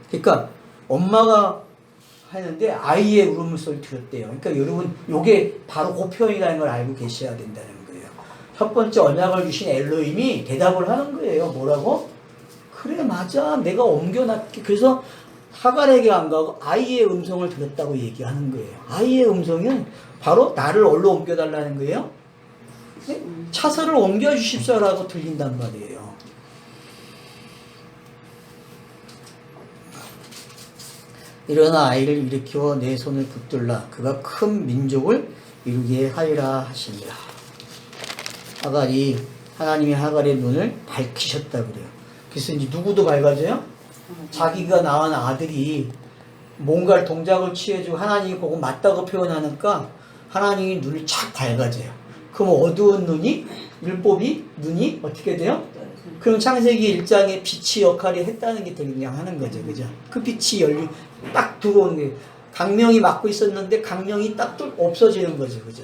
그러니까 엄마가 하는데 아이의 울음소리를 들었대요. 그러니까 여러분 요게 바로 그 표현이라는 걸 알고 계셔야 된다는 거예요. 첫 번째 언약을 주신 엘로힘이 대답을 하는 거예요. 뭐라고? 그래 맞아 내가 옮겨놨기. 그래서 하갈에게 안 가고 아이의 음성을 들었다고 얘기하는 거예요. 아이의 음성은 바로 나를 어디로 옮겨달라는 거예요? 차서를 옮겨주십시오라고 들린단 말이에요. 일어나 아이를 일으켜 내 손을 붙들라. 그가 큰 민족을 이루게 하리라 하시니라. 하갈이 하나님이 하갈의 눈을 밝히셨다 그래요. 그래서 이제 누구도 밝아져요? 자기가 낳은 아들이 뭔가 동작을 취해주고 하나님이 보고 맞다고 표현하니까 하나님이 눈을 착 밝아져요. 그럼 어두운 눈이 율법이 눈이 어떻게 돼요? 그럼 창세기 1장에 빛이 역할이 했다는 게 등장하는 거죠. 그죠? 그 빛이 딱 들어오는 게 강명이 막고 있었는데 강명이 딱 없어지는 거죠. 그죠?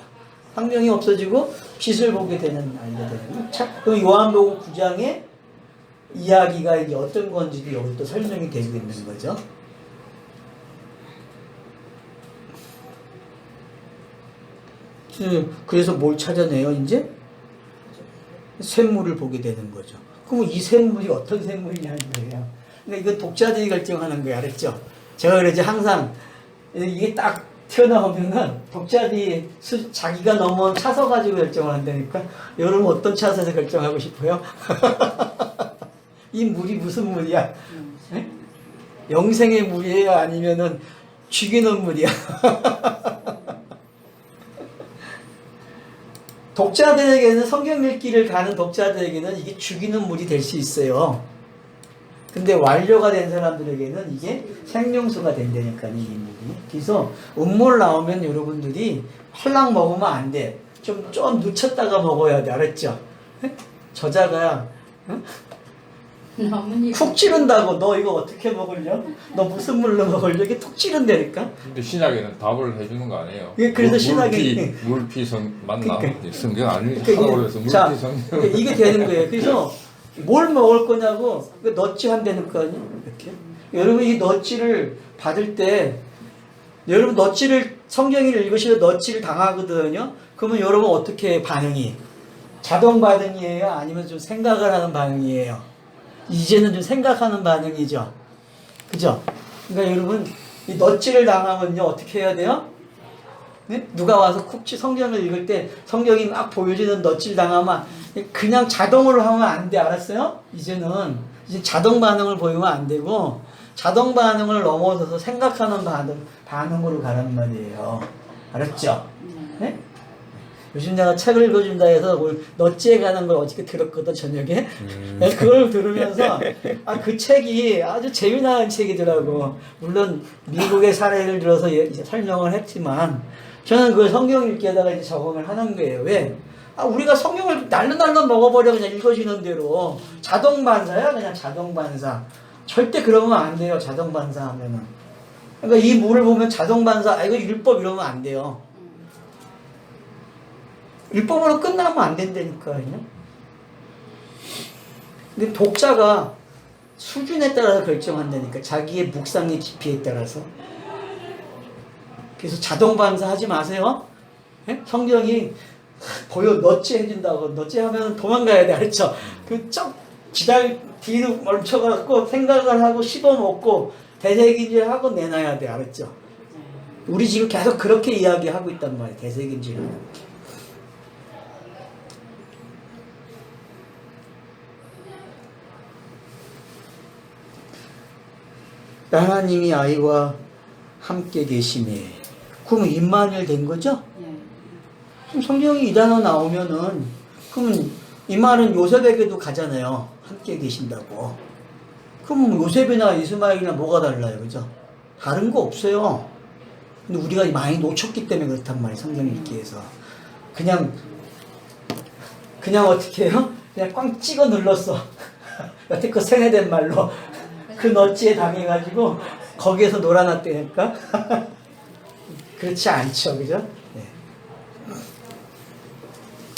강명이 없어지고 빛을 보게 되는 아이가 되는 거예요. 그럼 요한복음 9장에 이야기가 이제 어떤 건지도 여기 또 설명이 되고 있는 거죠. 그래서 뭘 찾아내요, 이제? 샘물을 보게 되는 거죠. 그럼 이 샘물이 어떤 샘물이냐는 거예요. 그러니까 이건 독자들이 결정하는 거예요, 알았죠? 제가 그러지 항상 이게 딱 튀어나오면은 독자들이 자기가 넘어온 차서 가지고 결정을 한다니까. 여러분 어떤 차서에서 결정하고 싶어요? 이 물이 무슨 물이야? 네? 영생의 물이에요? 아니면은 죽이는 물이야? 독자들에게는 성경 읽기를 가는 독자들에게는 이게 죽이는 물이 될 수 있어요. 근데 완료가 된 사람들에게는 이게 생명수가 된다니까요, 이 물이. 그래서 음물 나오면 여러분들이 헐랑 먹으면 안 돼. 좀 늦췄다가 먹어야 돼. 알았죠? 저자가 쿡 찌른다고 너 이거 어떻게 먹으려? 너 무슨 물로 먹으려? 이게 툭 찌른다니까? 근데 신약에는 답을 해주는 거 아니에요? 예, 그래서 신약에 물피 맞나? 그러니까. 성경 아니지? 그러니까 하라고 그래서 자, 물피 성경. 그러니까 이게 되는 거예요. 그래서 뭘 먹을 거냐고 너찌 한다는 거 아니에요? 이렇게. 여러분 이 너찌를 받을 때 여러분 너찌를 성경을 읽으시면 너찌를 당하거든요. 그러면 여러분 어떻게 반응이? 자동 반응이에요? 아니면 좀 생각을 하는 반응이에요? 이제는 좀 생각하는 반응이죠. 그죠? 그러니까 여러분 이 너찌를 당하면요 어떻게 해야 돼요? 네? 누가 와서 쿡치 성경을 읽을 때 성경이 막 보여지는 너찌를 당하면 그냥 자동으로 하면 안 돼. 알았어요? 이제는 이제 자동 반응을 보이면 안 되고 자동 반응을 넘어서서 생각하는 반응으로 가란 말이에요. 알았죠? 네? 요즘 내가 책을 읽어준다 해서 오늘 너찌에 가는 걸 어저께 들었거든, 저녁에. 그걸 들으면서 아, 그 책이 아주 재미나는 책이더라고. 물론 미국의 사례를 들어서 이제 설명을 했지만 저는 그걸 성경 읽기에다가 이제 적응을 하는 거예요. 왜? 아, 우리가 성경을 날름날름 먹어버려. 그냥 읽어지는 대로. 자동반사야, 그냥 자동반사. 절대 그러면 안 돼요, 자동반사 하면은. 그러니까 이 물을 보면 자동반사, 아, 이거 율법 이러면 안 돼요. 율법으로 끝나면 안 된다니까요. 근데 독자가 수준에 따라서 결정한다니까. 자기의 묵상의 깊이에 따라서. 그래서 자동반사 하지 마세요. 네? 성경이 너찌 해준다고. 너찌 하면 도망가야 돼. 알죠? 뒤로 멈춰갖고 생각을 하고 씹어먹고 대세긴질하고 내놔야 돼. 알았죠? 우리 지금 계속 그렇게 이야기하고 있단 말이에요. 대세긴질을. 하나님이 아이와 함께 계시네. 그러면 임마누엘 된 거죠? 그럼 성경이 이 단어 나오면은 그러면 이 말은 요셉에게도 가잖아요. 함께 계신다고. 그럼 요셉이나 이스마엘이나 뭐가 달라요, 그죠? 다른 거 없어요. 근데 우리가 많이 놓쳤기 때문에 그렇단 말이에요. 성경 읽기에서 그냥 어떻게 해요? 그냥 꽝 찍어 눌렀어. 여태껏 세뇌된 말로. 그 너찌에 당해가지고 거기에서 놀아놨다니까. 그렇지 않죠, 그죠? 네.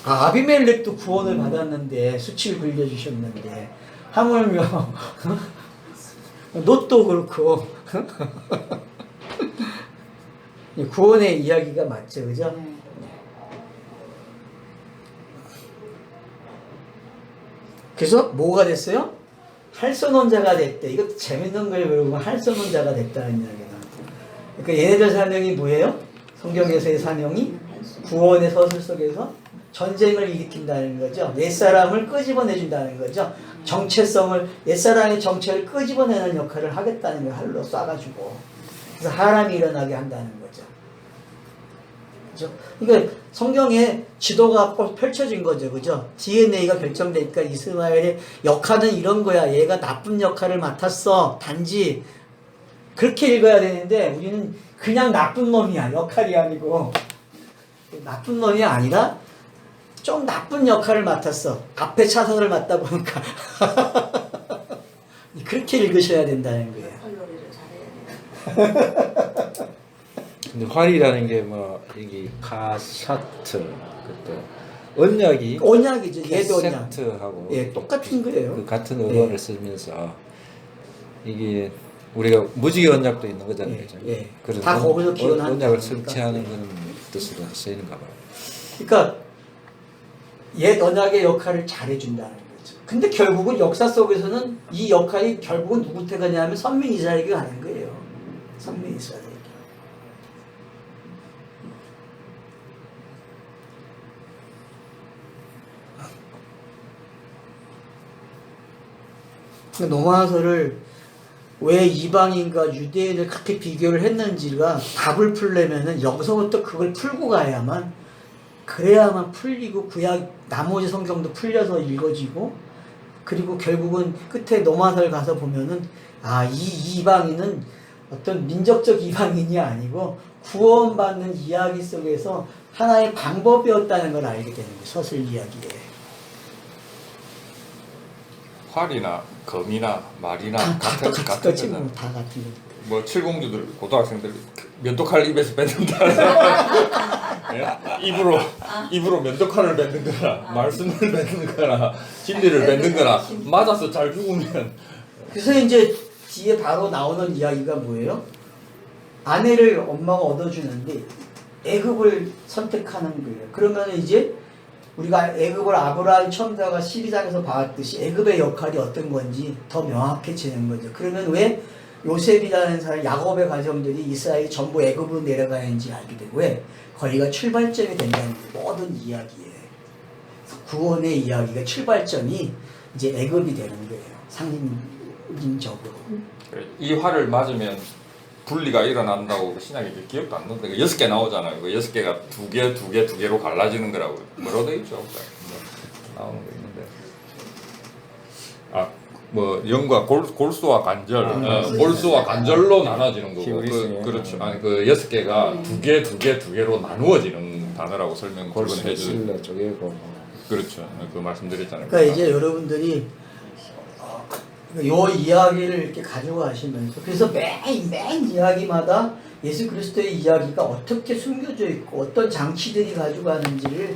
아, 아비멜렉도 구원을 받았는데 수치를 굴려주셨는데 하물며 롯도 그렇고 구원의 이야기가 맞죠, 그죠? 그래서 뭐가 됐어요? 할선원자가 됐대. 이것도 재밌는 거예요, 여러분. 할선원자가 됐다는 이야기는. 그러니까 얘네들 사명이 뭐예요? 성경에서의 사명이 구원의 서술 속에서 전쟁을 일으킨다는 거죠. 옛사람을 끄집어내준다는 거죠. 정체성을, 옛사람의 정체를 끄집어내는 역할을 하겠다는 거예요. 활로 쏴가지고. 그래서 하람이 일어나게 한다는 거죠. 그죠? 그러니까 성경에 지도가 펼쳐진 거죠. 그죠? DNA가 결정되니까 이스마엘의 역할은 이런 거야. 얘가 나쁜 역할을 맡았어. 단지 그렇게 읽어야 되는데 우리는 그냥 나쁜 놈이야. 역할이 아니고. 나쁜 놈이 아니라 좀 나쁜 역할을 맡았어. 앞에 차선을 맡다 보니까. 그렇게 읽으셔야 된다는 거예요. 근데 활이라는 게 뭐 이게 카샤트 그것도 언약이 언약이죠. 옛 언약. 캐세트하고 예, 똑같은 거예요. 그 같은 언어를 쓰면서 이게 우리가 무지개 언약도 있는 거잖아요. 예, 그죠? 예. 그런 다 거기서 기원한 언약을 거니까. 성취하는 그런 뜻으로 쓰이는가 봐요. 그러니까 옛 언약의 역할을 잘해준다는 거죠. 근데 결국은 역사 속에서는 이 역할이 결국은 누구한테 가냐면 선민 이스라엘에게 가는 거예요. 선민 이스라엘에게. 노마서를 왜 이방인과 유대인을 그렇게 비교를 했는지가 답을 풀려면은 여기서부터 그걸 풀고 가야만 그래야만 풀리고 구약 나머지 성경도 풀려서 읽어지고 그리고 결국은 끝에 노마서를 가서 보면은 이 이방인은 어떤 민족적 이방인이 아니고 구원받는 이야기 속에서 하나의 방법이었다는 걸 알게 되는 거예요. 서술 이야기에. 활이나 검이나 말이나 다 같은 거지 거잖아. 다 같은 거. 뭐 칠공주들 고등학생들 면도칼 입에서 뱉는다. 예? 입으로 면도칼을 뱉는거나 말씀을 뱉는거나 진리를 뱉는거나 맞아서 잘 죽으면 그래서 이제 뒤에 바로 나오는 이야기가 뭐예요? 아내를 엄마가 얻어주는데 애굽을 선택하는 거예요. 그러면 이제 우리가 애굽을 아브라함 첨자가 12장에서 봤듯이 애굽의 역할이 어떤 건지 더 명확해지는 거죠. 그러면 왜 요셉이라는 사람, 야곱의 가정들이 이스라엘이 전부 애굽으로 내려가는지 알게 되고 왜 거기가 출발점이 된다는 모든 이야기예요. 구원의 이야기가 출발점이 이제 애굽이 되는 거예요. 상징적으로. 이 활을 맞으면 분리가 일어난다고 신약에 기억도 안 나는데 6개 나오잖아요. 그 6개가 두 개로 갈라지는 거라고 뭐로 돼 있죠. 나오는 거 있는데 뭐 영과 골수와 관절, 골수와 관절로 나눠지는 거고 그렇죠. 아니 그 6개가 두 개로 나누어지는 단어라고 설명 골수 해주. 실러 쪼개고 그렇죠. 그 말씀드렸잖아요. 그러니까 이제 여러분들이 요 이야기를 이렇게 가져가시면서 그래서 맨 이야기마다 예수 그리스도의 이야기가 어떻게 숨겨져 있고 어떤 장치들이 가져가는지를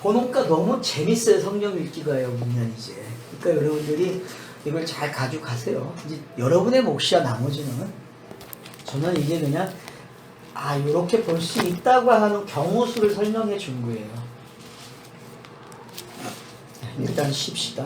보니까 너무 재밌어요. 성경 읽기가요. 보면 이제 그러니까 여러분들이 이걸 잘 가져가세요. 이제 여러분의 몫이야. 나머지는 저는 이게 그냥 이렇게 볼 수 있다고 하는 경우수를 설명해 준 거예요. 일단 쉽시다.